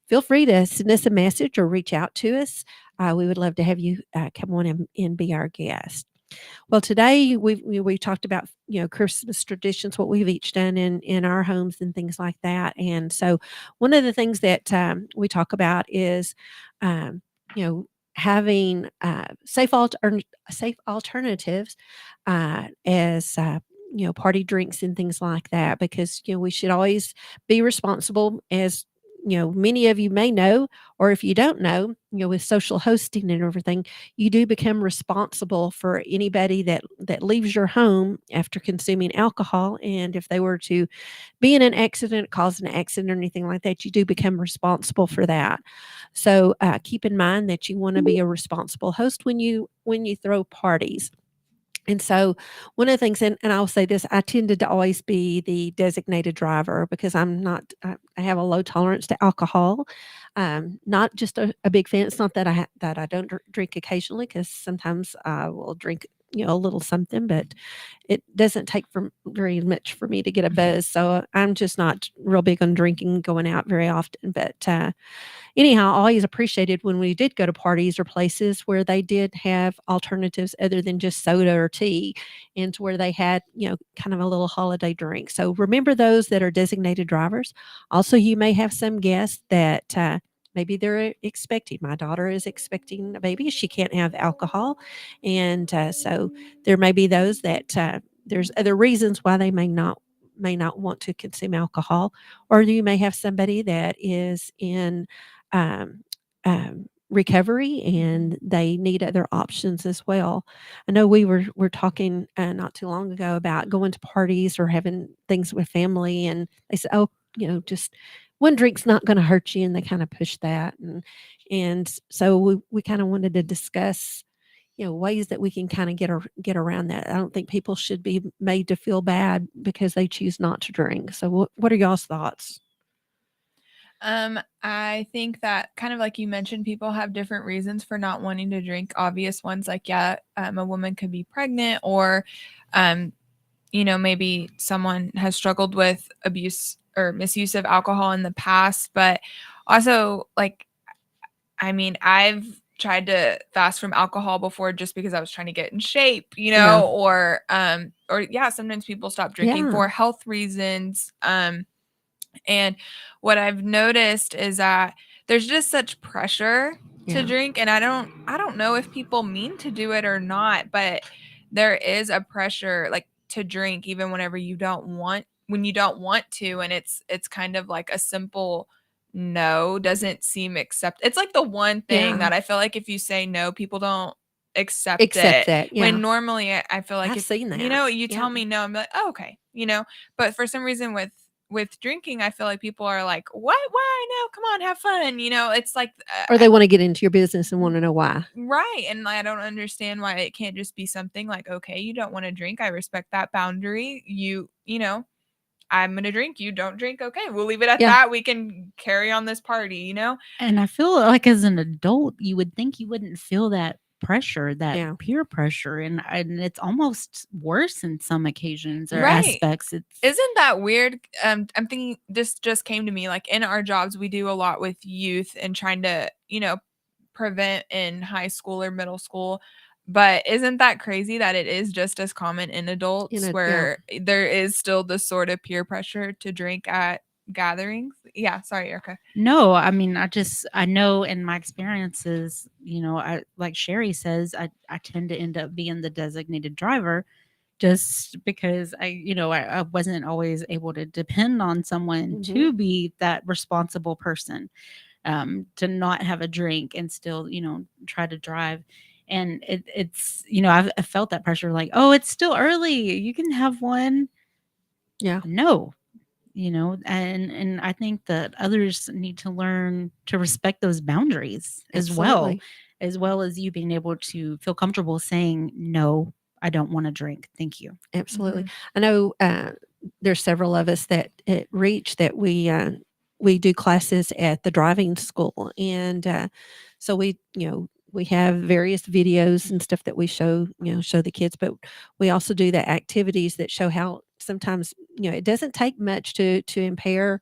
feel free to send us a message or reach out to us. We would love to have you come on and be our guest. Well, today we talked about, Christmas traditions, what we've each done in our homes and things like that. And so one of the things that we talk about is, having safe alternatives as party drinks and things like that, because we should always be responsible as many of you may know, or if you don't know, with social hosting and everything, you do become responsible for anybody that leaves your home after consuming alcohol. And if they were to be in an accident, cause an accident or anything like that, you do become responsible for that. So keep in mind that you want to be a responsible host when you throw parties. And so one of the things, and I'll say this, I tended to always be the designated driver because I have a low tolerance to alcohol. Not just a big fan. It's not that that I don't drink occasionally, because sometimes I will drink, a little something, but it doesn't take very much for me to get a buzz. So I'm just not real big on drinking, going out very often. But anyhow, I always appreciated when we did go to parties or places where they did have alternatives other than just soda or tea, and to where they had, kind of a little holiday drink. So remember those that are designated drivers. Also, you may have some guests that maybe they're expecting. My daughter is expecting a baby. She can't have alcohol. And so there may be those that there's other reasons why they may not want to consume alcohol, or you may have somebody that is in um, recovery and they need other options as well. I know we're talking not too long ago about going to parties or having things with family, and they said, "Oh, just one drink's not going to hurt you," and they kind of push that, and so we kind of wanted to discuss, ways that we can kind of get around that. I don't think people should be made to feel bad because they choose not to drink. So what are y'all's thoughts? I think that kind of like you mentioned, people have different reasons for not wanting to drink. Obvious ones like, yeah, a woman could be pregnant, or, maybe someone has struggled with abuse or misuse of alcohol in the past. But also, like, I mean, I've tried to fast from alcohol before just because I was trying to get in shape, Yeah. or yeah, sometimes people stop drinking Yeah. for health reasons. And what I've noticed is that there's just such pressure to Yeah. drink, and I don't know if people mean to do it or not, but there is a pressure, like, to drink even whenever you don't want when you don't want to, and it's kind of like a simple no doesn't seem it's like the one thing Yeah. that I feel like if you say no, people don't accept Accept it. that. Yeah. When normally I feel like I've if seen that. you Yeah. tell me no, I'm like, oh, okay, but for some reason with drinking, I feel like people are like, "What? Why? No, come on, have fun." It's like, Or they want to get into your business and want to know why. right. And I don't understand why it can't just be something like, okay, you don't want to drink. I respect that boundary. I'm going to drink. You don't drink. Okay, we'll leave it at Yeah. that. We can carry on this party. And I feel like as an adult, you would think you wouldn't feel that pressure, that Yeah. peer pressure, and it's almost worse in some occasions or Right. aspects. It's Isn't that weird? I'm thinking this just came to me. Like in our jobs, we do a lot with youth and trying to, prevent in high school or middle school. But isn't that crazy that it is just as common in adults Yeah. where there is still this sort of peer pressure to drink at gatherings? Yeah, sorry, Erica. No, I mean, I know in my experiences, I like Sherry says, I tend to end up being the designated driver just because I wasn't always able to depend on someone Mhm. to be that responsible person, to not have a drink and still, try to drive. And I've felt that pressure, like, oh, it's still early. You can have one. Yeah. No, and I think that others need to learn to respect those boundaries Absolutely. as well as you being able to feel comfortable saying, no, I don't want to drink. Thank you. Absolutely. Mhm. I know there's several of us that at Reach that we do classes at the driving school, and so we have various videos and stuff that we show the kids, but we also do the activities that show how sometimes it doesn't take much to impair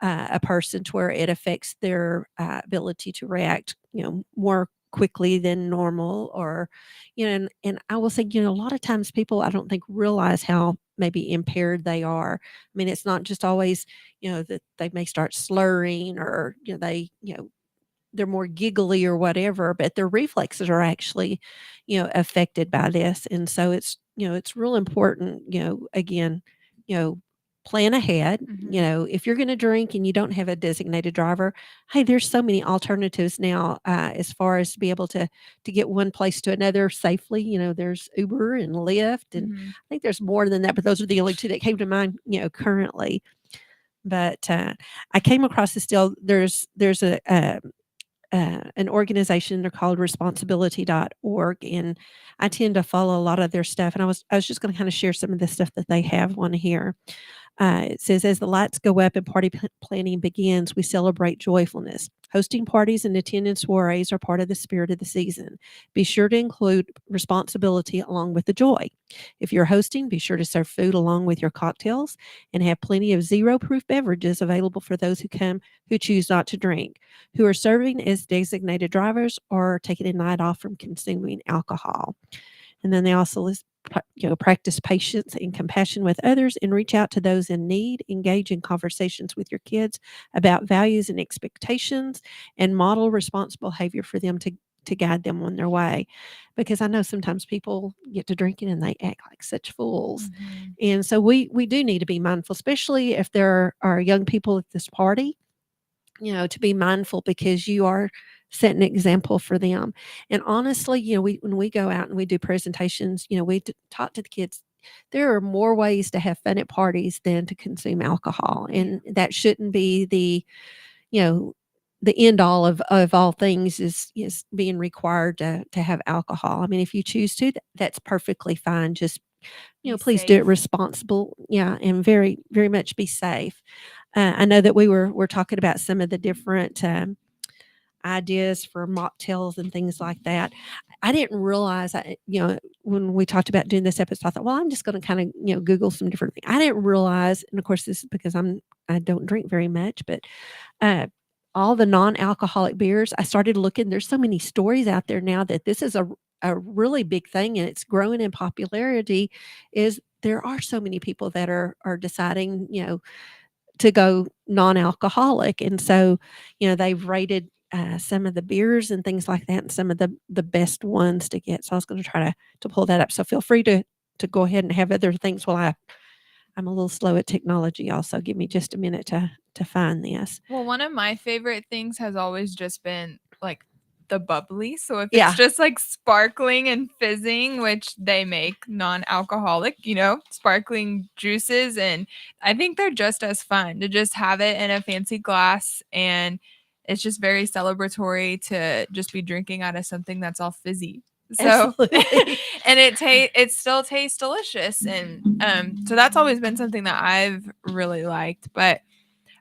a person to where it affects their ability to react, more quickly than normal, or, and I will say, a lot of times people I don't think realize how maybe impaired they are. I mean, it's not just always, that they may start slurring, or, they're more giggly or whatever, but their reflexes are actually, affected by this. And so it's real important, again, you know, plan ahead. Mhm. You know, if you're going to drink and you don't have a designated driver, hey, there's so many alternatives now as far as to be able to get one place to another safely. You know, there's Uber and Lyft, and Mhm. I think there's more than that, but those are the only two that came to mind. You know, currently. But I came across this deal. There's an organization. They're called responsibility.org, and I tend to follow a lot of their stuff. And I was just going to kind of share some of the stuff that they have on here. It says, as the lights go up and party planning begins, we celebrate joyfulness. Hosting parties and attending soirees are part of the spirit of the season. Be sure to include responsibility along with the joy. If you're hosting, be sure to serve food along with your cocktails and have plenty of zero proof beverages available for those who come who choose not to drink, who are serving as designated drivers or taking a night off from consuming alcohol. And then they also practice patience and compassion with others and reach out to those in need, engage in conversations with your kids about values and expectations, and model responsible behavior for them to guide them on their way. Because I know sometimes people get to drinking and they act like such fools. Mhm. And so we do need to be mindful, especially if there are young people at this party, you know, to be mindful because you are setting an example for them. And honestly, you know, when we go out and we do presentations, you know, we talk to the kids. There are more ways to have fun at parties than to consume alcohol, and that shouldn't be you know, the end all of all things is being required to have alcohol. I mean, if you choose to, that's perfectly fine. Just Be please do it safe. responsible, yeah, and very very much be safe. I know that we're talking about some of the different ideas for mocktails and things like that. I didn't realize, when we talked about doing this episode, I thought, well, I'm just going to kind of, Google some different things. I didn't realize, and of course, this is because I don't drink very much, but uh, all the non-alcoholic beers, I started looking. There's so many stories out there now that this is a really big thing, and it's growing in popularity. Is there are so many people that are deciding, to go non-alcoholic, and so they've rated some of the beers and things like that, and some of the best ones to get. So I was going to try to pull that up. So feel free to go ahead and have other things while I'm a little slow at technology. Also, give me just a minute to find this. Well, one of my favorite things has always just been like the bubbly. So if Yeah. it's just like sparkling and fizzing, which they make non-alcoholic, sparkling juices, and I think they're just as fun to just have it in a fancy glass, and it's just very celebratory to just be drinking out of something that's all fizzy. So Absolutely. and it still tastes delicious, and so that's always been something that I've really liked. But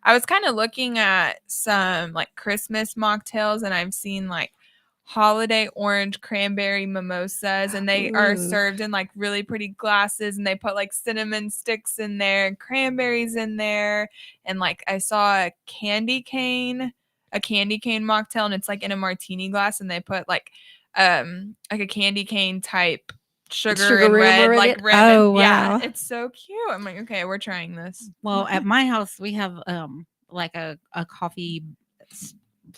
I was kind of looking at some like Christmas mocktails, and I've seen like holiday orange cranberry mimosas, and they are Ooh. served in like really pretty glasses, and they put like cinnamon sticks in there and cranberries in there. And like I saw a candy cane mocktail, and it's like in a martini glass, and they put like a candy cane type sugar and rim red in like it? rim. Oh, And yeah, wow. it's so cute. I'm like, okay, we're trying this. Well, at my house, we have like a coffee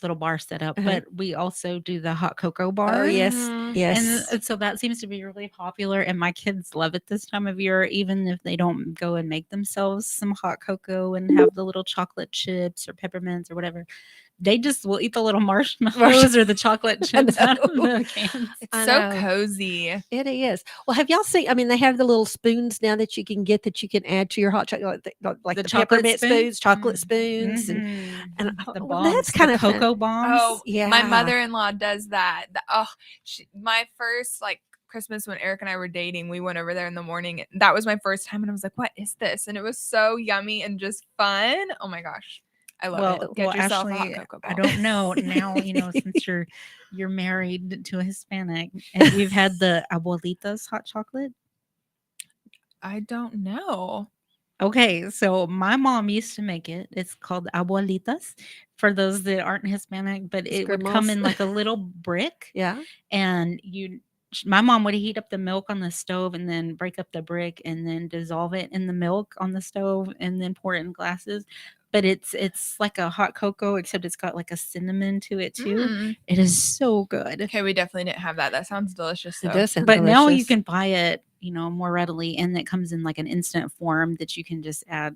little bar set up, Uh-huh. but we also do the hot cocoa Oh, bar. yes. Mhm. Yes. And so that seems to be really popular, and my kids love it this time of year, even if they don't go and make themselves some hot cocoa and have the little chocolate chips or peppermints or whatever. They just will eat the little marshmallows or the chocolate chips out of the cans. It's I so know. cozy. It is. Well, have y'all seen? I mean, they have the little spoons now that you can get that you can add to your hot chocolate, like the chocolate peppermint spoon? spoons, chocolate spoons, and The well, that's bombs, kind the of fun. cocoa bombs. Oh, Yeah. my mother-in-law does that. My first like Christmas when Eric and I were dating, we went over there in the morning. That was my first time, and I was like, "What is this?" And it was so yummy and just fun. Oh my gosh, I love it. Get yourself a hot Ashley, cocoa I ball. don't know now. Since you're married to a Hispanic, and you've had the abuelitas hot chocolate. I don't know. Okay, so my mom used to make it. It's called abuelitas for those that aren't Hispanic, but it would come Grandmas. in like a little brick, Yeah. and my mom would heat up the milk on the stove and then break up the brick and then dissolve it in the milk on the stove and then pour it in glasses. But it's like a hot cocoa, except it's got like a cinnamon to it too. Mm. It is so good. Okay, we definitely didn't have that. That sounds delicious though. It does sound But delicious. now you can buy it, more readily, and it comes in like an instant form that you can just add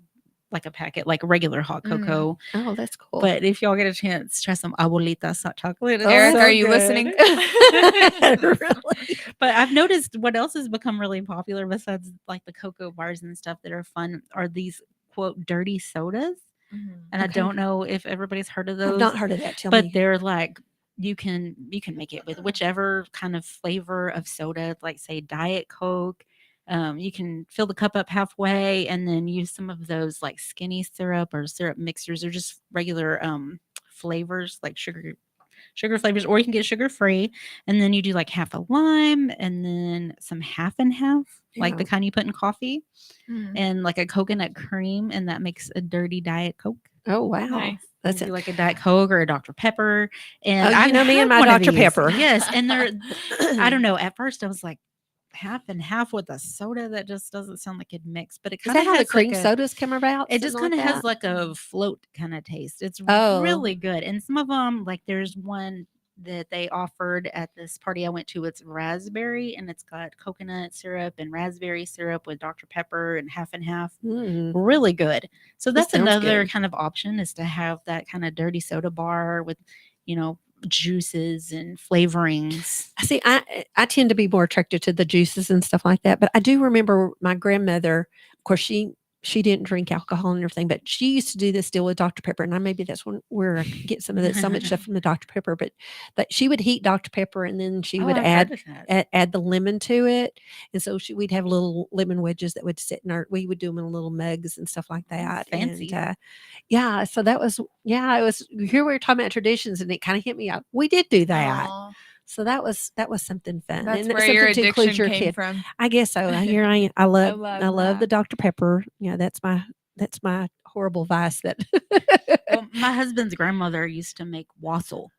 like a packet, like regular hot cocoa. Oh, that's cool. But if y'all get a chance, try some abuelitas hot chocolate. It's Eric, so are you good. listening? Really? But I've noticed what else has become really popular besides like the cocoa bars and stuff that are fun are these quote dirty sodas. And I Okay. don't know if everybody's heard of I've those. not heard of that. Tell but me. they're like you can make it with whichever kind of flavor of soda, like say Diet Coke. You can fill the cup up halfway and then use some of those like skinny syrup or syrup mixers or just regular flavors like sugar flavors, or you can get sugar free. And then you do like half a lime and then some half and half, like the Yeah. kind you put in coffee, Mm. and like a coconut cream, and that makes a dirty Diet Coke. Oh, wow. Nice. That's Do it. like a Diet Coke or a Dr. Pepper. And Oh, you I've know me and had my one of Dr. these. Pepper. Yes, and they're I don't know. At first, I was like half and half with a soda. That just doesn't sound like it'd mix. But it Is kind that of how the has cream like a, sodas come about? it just Something kind of has that? like a float kind of taste. It's Oh. really good. And some of them, like there's one that they offered at this party I went to. It's raspberry, and it's got coconut syrup and raspberry syrup with Dr. Pepper and half. Mm. Really good. So That that's sounds another good. kind of option, is to have that kind of dirty soda bar with, juices and flavorings. See, I tend to be more attracted to the juices and stuff like that. But I do remember my grandmother. Of course, she didn't drink alcohol and everything, but she used to do this deal with Dr. Pepper, and maybe that's where I get some of that so much stuff from the Dr. Pepper. But she would heat Dr. Pepper, and then she would I've add heard of that. add the lemon to it, and so we'd have little lemon wedges that would sit in our. We would do them in little mugs and stuff like that. Fancy. And yeah, so that was it was. Here we were talking about traditions, and it kind of hit me out. We did do that. Aw. So that was something fun. That's and where your something to include addiction your came kid. from. I guess so. Here I am. I love love the that. Dr. Pepper. That's my horrible vice. That Well, my husband's grandmother used to make wassail.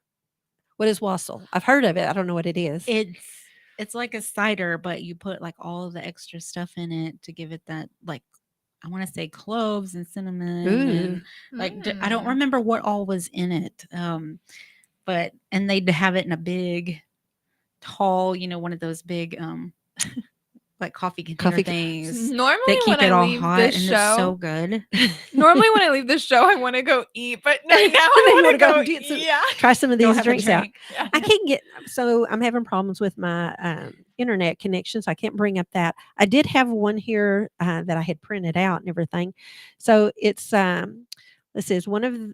What is wassail? I've heard of it. I don't know what it is. It's like a cider, but you put like all of the extra stuff in it to give it that, like, I want to say cloves and cinnamon and like I don't remember what all was in it. But and they'd have it in a big, tall, one of those big like coffee container things Normally that keep when it I all leave hot, the and it's so show, good. normally when I leave the show, I want to go eat, but now I You want wanna to go go get some- yeah. Try some of Go these have a drinks out. drink. Yeah. I can't get so I'm having problems with my internet connection, so I can't bring up that. I did have one here that I had printed out and everything. So it's this is one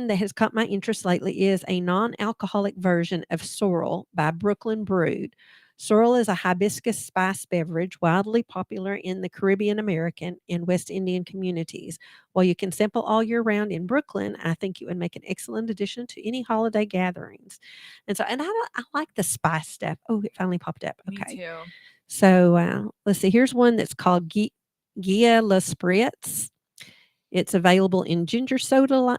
that has caught my interest lately is a non-alcoholic version of sorrel by Brooklyn Brewed. Sorrel is a hibiscus spice beverage widely popular in the Caribbean American and West Indian communities. While you can sample all year round in Brooklyn, I think it would make an excellent addition to any holiday gatherings. And I like the spice stuff. Oh, it finally popped up. Me Okay. too. So let's see. Here's one that's called Guia La Spritz. It's available in ginger soda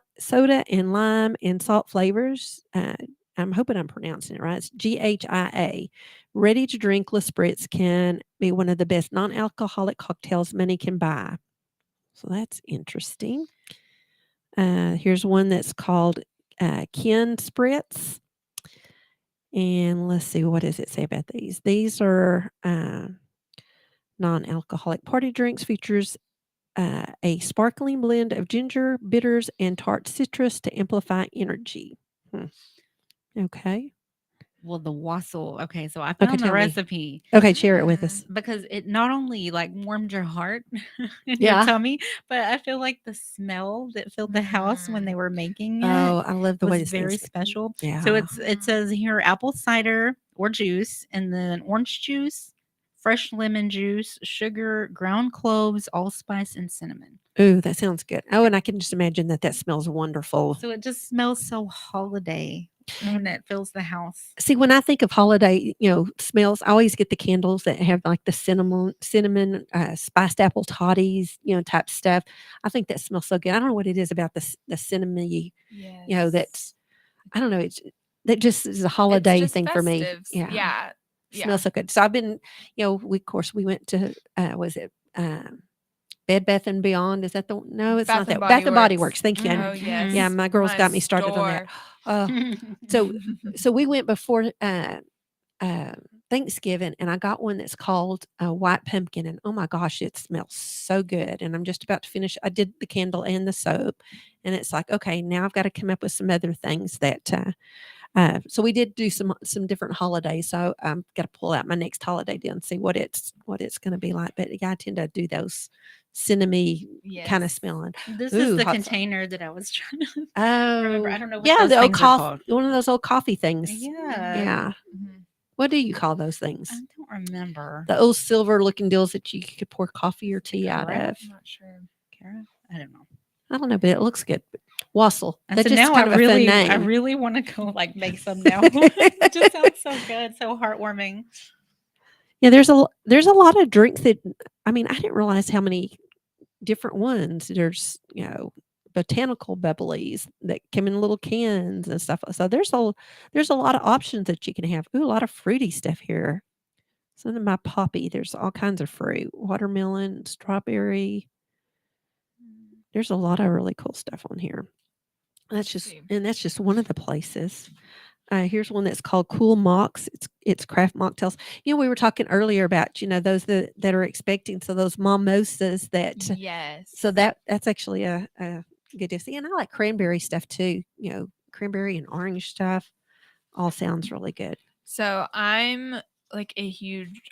and lime and salt flavors. I'm hoping I'm pronouncing it right. It's GHIA. Ready to drink La Spritz can be one of the best non-alcoholic cocktails money can buy. So that's interesting. Here's one that's called Ken Spritz. And let's see, what does it say about these? These are non-alcoholic party drinks, features a sparkling blend of ginger, bitters, and tart citrus to amplify energy. Okay. Well, the wassail. Okay, so I Okay, found the tell me. recipe Okay, share it with us. because it not only like warmed your heart and Yeah. your tummy, but I feel like the smell that filled the house when they were making it Oh, I love the way was this very thing's special. Yeah. So it says here apple cider or juice, and then orange juice, fresh lemon juice, sugar, ground cloves, allspice, and cinnamon. Ooh, that sounds good. Oh, and I can just imagine that smells wonderful. So it just smells so holiday when it fills the house. See, when I think of holiday, smells, I always get the candles that have like the cinnamon, spiced apple toddies, type stuff. I think that smells so good. I don't know what it is about the cinnamon-y, Yes. that's, I don't know. That just is a holiday just thing for me. festives. Yeah. Yeah. Smells so good. So I've been, we went to, was it, Bed Bath and Beyond? Is that no? It's Bath not and that. Body Bath and Body Works. Works. Thank you. Oh, yes. Yeah, my girls got me started on that. store. So we went before Thanksgiving, and I got one that's called white pumpkin, and oh my gosh, it smells so good. And I'm just about to finish. I did the candle and the soap, and it's like, okay, now I've got to come up with some other things that. So we did do some different holidays. So I'm got to pull out my next holiday deal and see what it's going to be like. But yeah, I tend to do those cinnamony kind of Yes. smelling. This is the hot sauce. container that I was trying to remember. Oh, I don't know what yeah, those the old things are coffee, called. one of those old coffee things. Yeah. Yeah. Mhm. What do you call those things? I don't remember. The old silver looking deals that you could pour coffee or tea out Carafe? of. I'm not sure. Cara? I don't know. I don't know, but it looks good. Wassel. And That's so just now kind of a fun name. I really want to go like make some now. It just sounds so good, so heartwarming. Yeah, there's a lot of drinks that I mean, I didn't realize how many different ones. There's, botanical bubblies that come in little cans and stuff. So there's a lot of options that you can have. Ooh, a lot of fruity stuff here. Some of my poppy, there's all kinds of fruit. Watermelon, strawberry. There's a lot of really cool stuff on here. That's just one of the places. Here's one that's called Cool Mocks. It's craft mocktails. We were talking earlier about those that are expecting. So those mimosas that. Yes. So that's actually a good to see. And I like cranberry stuff too. Cranberry and orange stuff. All sounds really good. So I'm like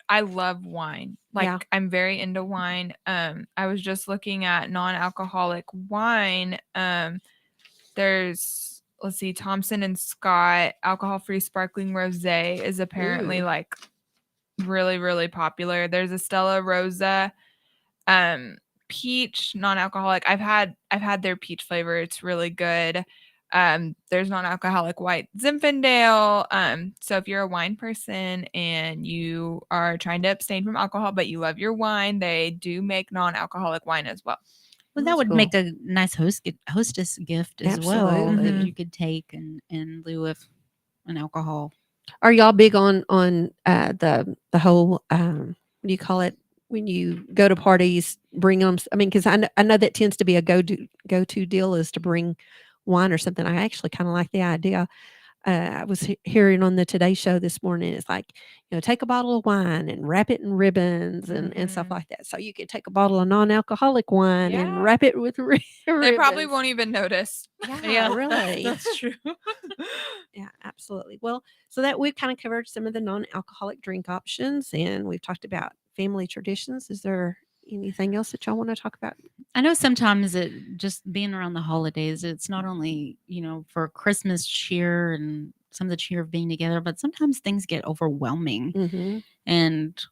I love wine. Like Yeah. I'm very into wine. I was just looking at non-alcoholic wine. There's let's see, Thompson and Scott alcohol-free sparkling rosé is apparently Ooh. like really, really popular. There's a Stella Rosa peach non-alcoholic. I've had their peach flavor. It's really good. There's non-alcoholic white Zinfandel. So if you're a wine person and you are trying to abstain from alcohol, but you love your wine, they do make non-alcoholic wine as well. Well, That's that would cool. make a nice hostess gift as well Absolutely. that you could take in lieu of an alcohol. Are y'all big on the whole what do you call it when you go to parties? Bring them. I mean, because I know that tends to be a go to deal is to bring wine or something. I actually kind of like the idea. I was hearing on the Today Show this morning. It's like, take a bottle of wine and wrap it in ribbons and stuff Mhm. like that. So you could take a bottle of non-alcoholic wine and Yeah. wrap it with ribbons. They probably won't even notice. Yeah, really. That's true. Yeah, absolutely. Well, so that we've kind of covered some of the non-alcoholic drink options, and we've talked about family traditions. Is there anything else that y'all want to talk about? I know sometimes it just being around the holidays, it's not only, for Christmas cheer and some of the cheer of being together, but sometimes things get overwhelming Mm-hmm. and,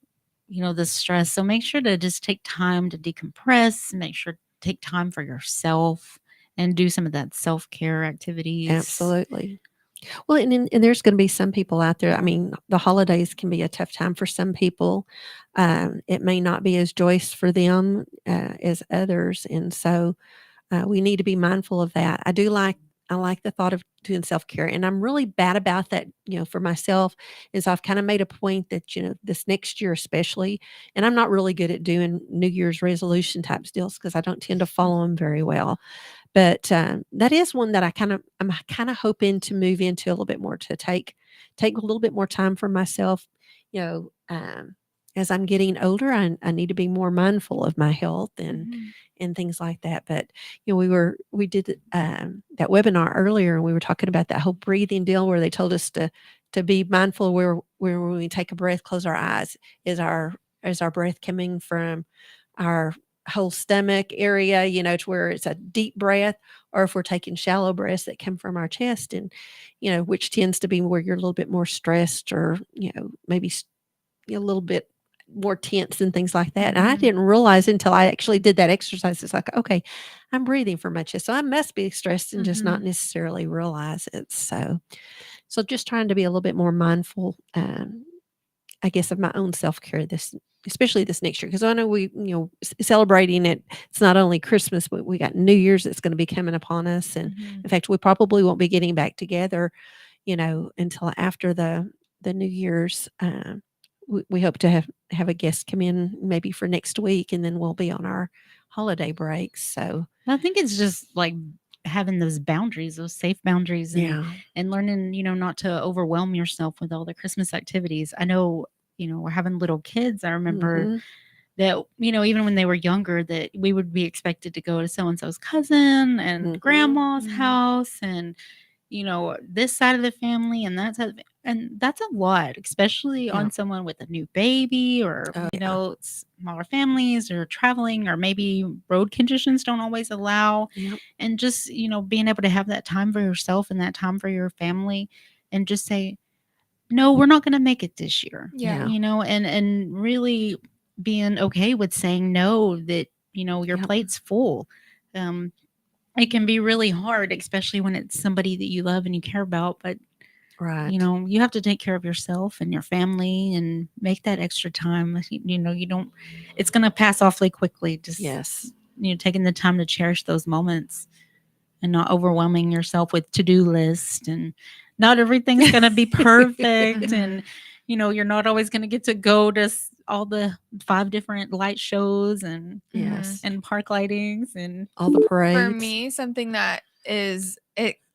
the stress. So make sure to just take time to decompress, make sure to take time for yourself and do some of that self-care activities. Absolutely. Well, and there's going to be some people out there. I mean, the holidays can be a tough time for some people. It may not be as joyous for them as others, and so we need to be mindful of that. I like the thought of doing self care, and I'm really bad about that. For myself, is I've kind of made a point that this next year especially, and I'm not really good at doing New Year's resolution type deals because I don't tend to follow them very well. But that is one that I'm kind of hoping to move into a little bit more to take a little bit more time for myself. You know, as I'm getting older, I need to be more mindful of my health and things like that. But we did that webinar earlier, and we were talking about that whole breathing deal where they told us to be mindful where when we take a breath, close our eyes. Is our breath coming from our whole stomach area, to where it's a deep breath, or if we're taking shallow breaths that come from our chest, and which tends to be where you're a little bit more stressed, or maybe a little bit more tense and things like that. And I didn't realize until I actually did that exercise. It's like, okay, I'm breathing from my chest, so I must be stressed and just not necessarily realize it. So just trying to be a little bit more mindful, I guess, of my own self-care especially this next year, because I know we, celebrating it. It's not only Christmas, but we got New Year's that's going to be coming upon us, and in fact, we probably won't be getting back together, until after the New Year's. We hope to have a guest come in maybe for next week, and then we'll be on our holiday break. So I think it's just like having those boundaries, those safe boundaries, and Yeah. learning, not to overwhelm yourself with all the Christmas activities. I know, we're having little kids. I remember Mhm. that, even when they were younger, that we would be expected to go to so and so's cousin and Mhm. grandma's Mhm. house, and this side of the family and that side of and that's a lot, especially Yeah. on someone with a new baby, or Oh, yeah. smaller families, or traveling, or maybe road conditions don't always allow. Yep. And just being able to have that time for yourself and that time for your family, and just say, no, we're not going to make it this year. Yeah. And really being okay with saying no, that your Yep. plate's full. It can be really hard, especially when it's somebody that you love and you care about, but Right. you have to take care of yourself and your family and make that extra time. You don't, it's going to pass awfully quickly. Just, Yes. taking the time to cherish those moments and not overwhelming yourself with to-do list, and not everything's going to be perfect. And, you're not always going to get to go to all the 5 different light shows and, Yes. and park lightings and All the For parades. me, something that is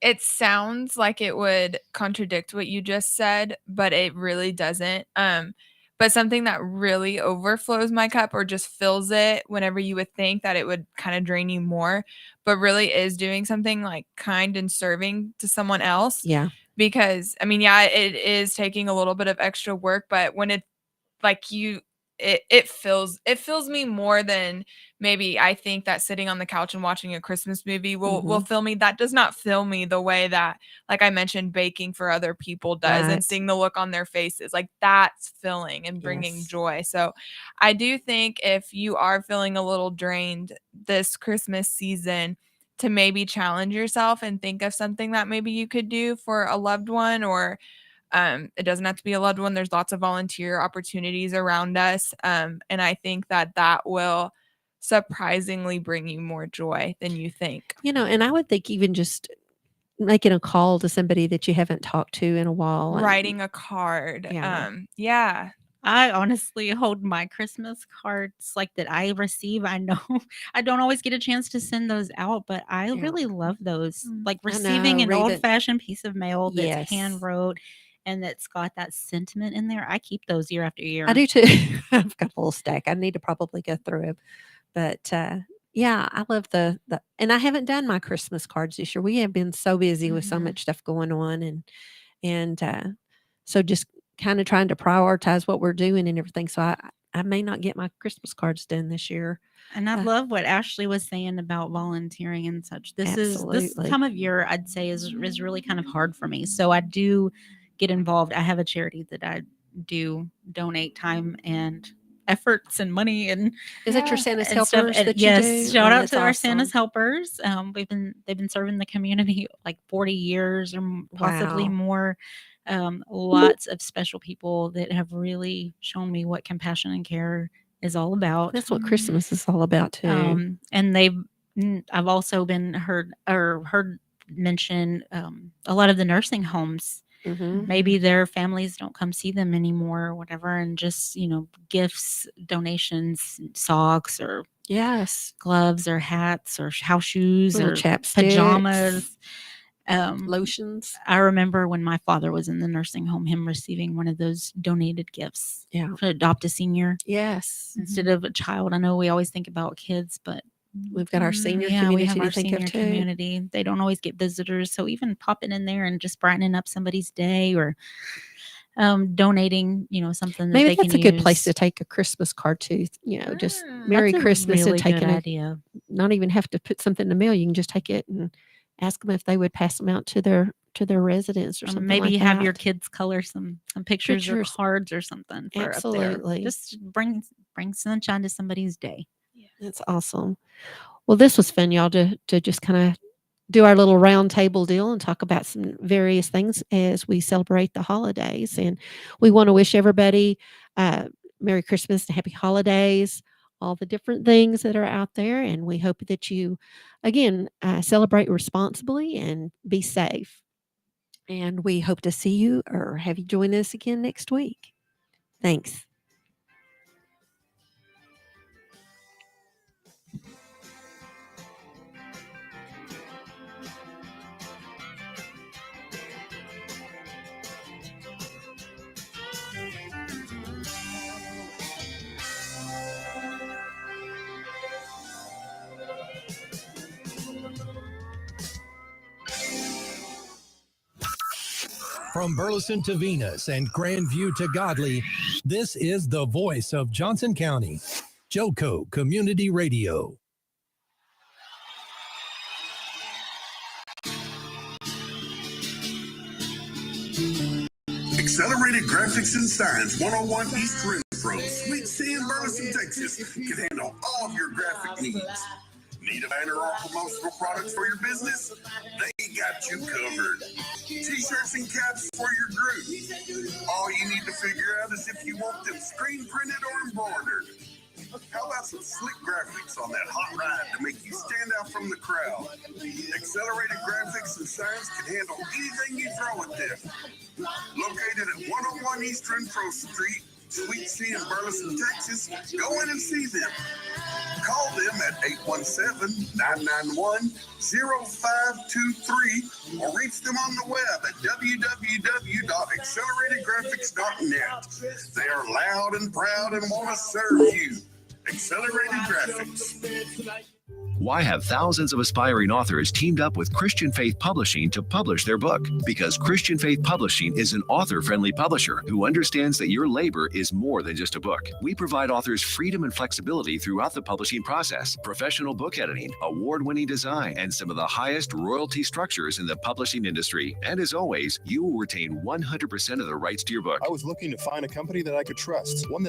it sounds like it would contradict what you just said, but it really doesn't. But something that really overflows my cup or just fills it whenever you would think that it would kind of drain you more, but really is doing something like kind and serving to someone else. Yeah. Because I mean, yeah, it is taking a little bit of extra work, but when it like you it fills me more than maybe I think that sitting on the couch and watching a Christmas movie will Mhm. fill me. That does not fill me the way that, like I mentioned, baking for other people does, and Right. seeing the look on their faces. Like, that's filling and bringing Yes. joy. So I do think if you are feeling a little drained this Christmas season, to maybe challenge yourself and think of something that maybe you could do for a loved one, or it doesn't have to be a loved one. There's lots of volunteer opportunities around us. And I think that that will surprisingly bring you more joy than you think. And I would think even just making a call to somebody that you haven't talked to in a while. And Writing a card. Yeah. Yeah. I honestly hold my Christmas cards like that I receive. I know I don't always get a chance to send those out, but I Yeah. really love those. Like I receiving know, an read old it. fashioned piece of mail that's Yes. hand wrote and that's got that sentiment in there. I keep those year after year. I do too. I've got a little stack. I need to probably go through them. But yeah, I love the and I haven't done my Christmas cards this year. We have been so busy with so Mhm. much stuff going on, and so just kind of trying to prioritize what we're doing and everything. So I may not get my Christmas cards done this year. And I Uh, love what Ashley was saying about volunteering and such. This Absolutely. time of year, I'd say is really kind of hard for me. So I do get involved. I have a charity that I do donate time and efforts and money Is that your Santa's and stuff. helpers And that you yes, do? shout Oh, out that's to our Santa's awesome. helpers. They've been serving the community like 40 years or possibly Wow. more. Lots of special people that have really shown me what compassion and care is all about. That's what Christmas is all about too. And I've also been heard mention a lot of the nursing homes. Mhm. Maybe their families don't come see them anymore or whatever, and just gifts, donations, socks or Yes. gloves or hats or house shoes Little or chapsticks, pajamas. lotions. I remember when my father was in the nursing home, him receiving one of those donated gifts Yeah. to adopt a senior Yes. instead of a child. I know we always think about kids, but We've got our senior yeah, we have community our to think of senior too. community. They don't always get visitors, so even popping in there and just brightening up somebody's day, or donating, something that Maybe they can that's a good place use. to take a Christmas card to. Just Mm. Merry That's a Christmas really and taking good a idea. not even have to put something in the mail. You can just take it and ask them if they would pass them out to their residents or something Maybe like have that. your kids color some pictures or Pictures. cards or something for up there. Absolutely. Just bring sunshine to somebody's day. That's awesome. Well, this was fun, y'all, to just kind of do our little round table deal and talk about some various things as we celebrate the holidays. And we want to wish everybody Merry Christmas and Happy Holidays, all the different things that are out there. And we hope that you, again, celebrate responsibly and be safe. And we hope to see you or have you join us again next week. Thanks. From Burleson to Venus and Grandview to Godley, this is the voice of Johnson County, JOCO Community Radio. Accelerated Graphics and Signs, 101 East Renfro, Sweet C in Burleson, Texas, can handle all of your graphic needs. Need a banner or promotional products for your business? They got you covered. T-shirts and caps for your group. All you need to figure out is if you want them screen printed or embroidered. How about some slick graphics on that hot ride to make you stand out from the crowd? Accelerated Graphics and Signs can handle anything you throw at them. Located at 101 East Renfro Street, Sweet C in Burleson, Texas, go in and see them. Call them at 817-991-0523 or reach them on the web at www.acceleratedgraphics.net. They are loud and proud and want to serve you. Accelerated Graphics. Why have thousands of aspiring authors teamed up with Christian Faith Publishing to publish their book? Because Christian Faith Publishing is an author-friendly publisher who understands that your labor is more than just a book. We provide authors freedom and flexibility throughout the publishing process, professional book editing, award-winning design, and some of the highest royalty structures in the publishing industry. And as always, you will retain 100% of the rights to your book. I was looking to find a company that I could trust, one that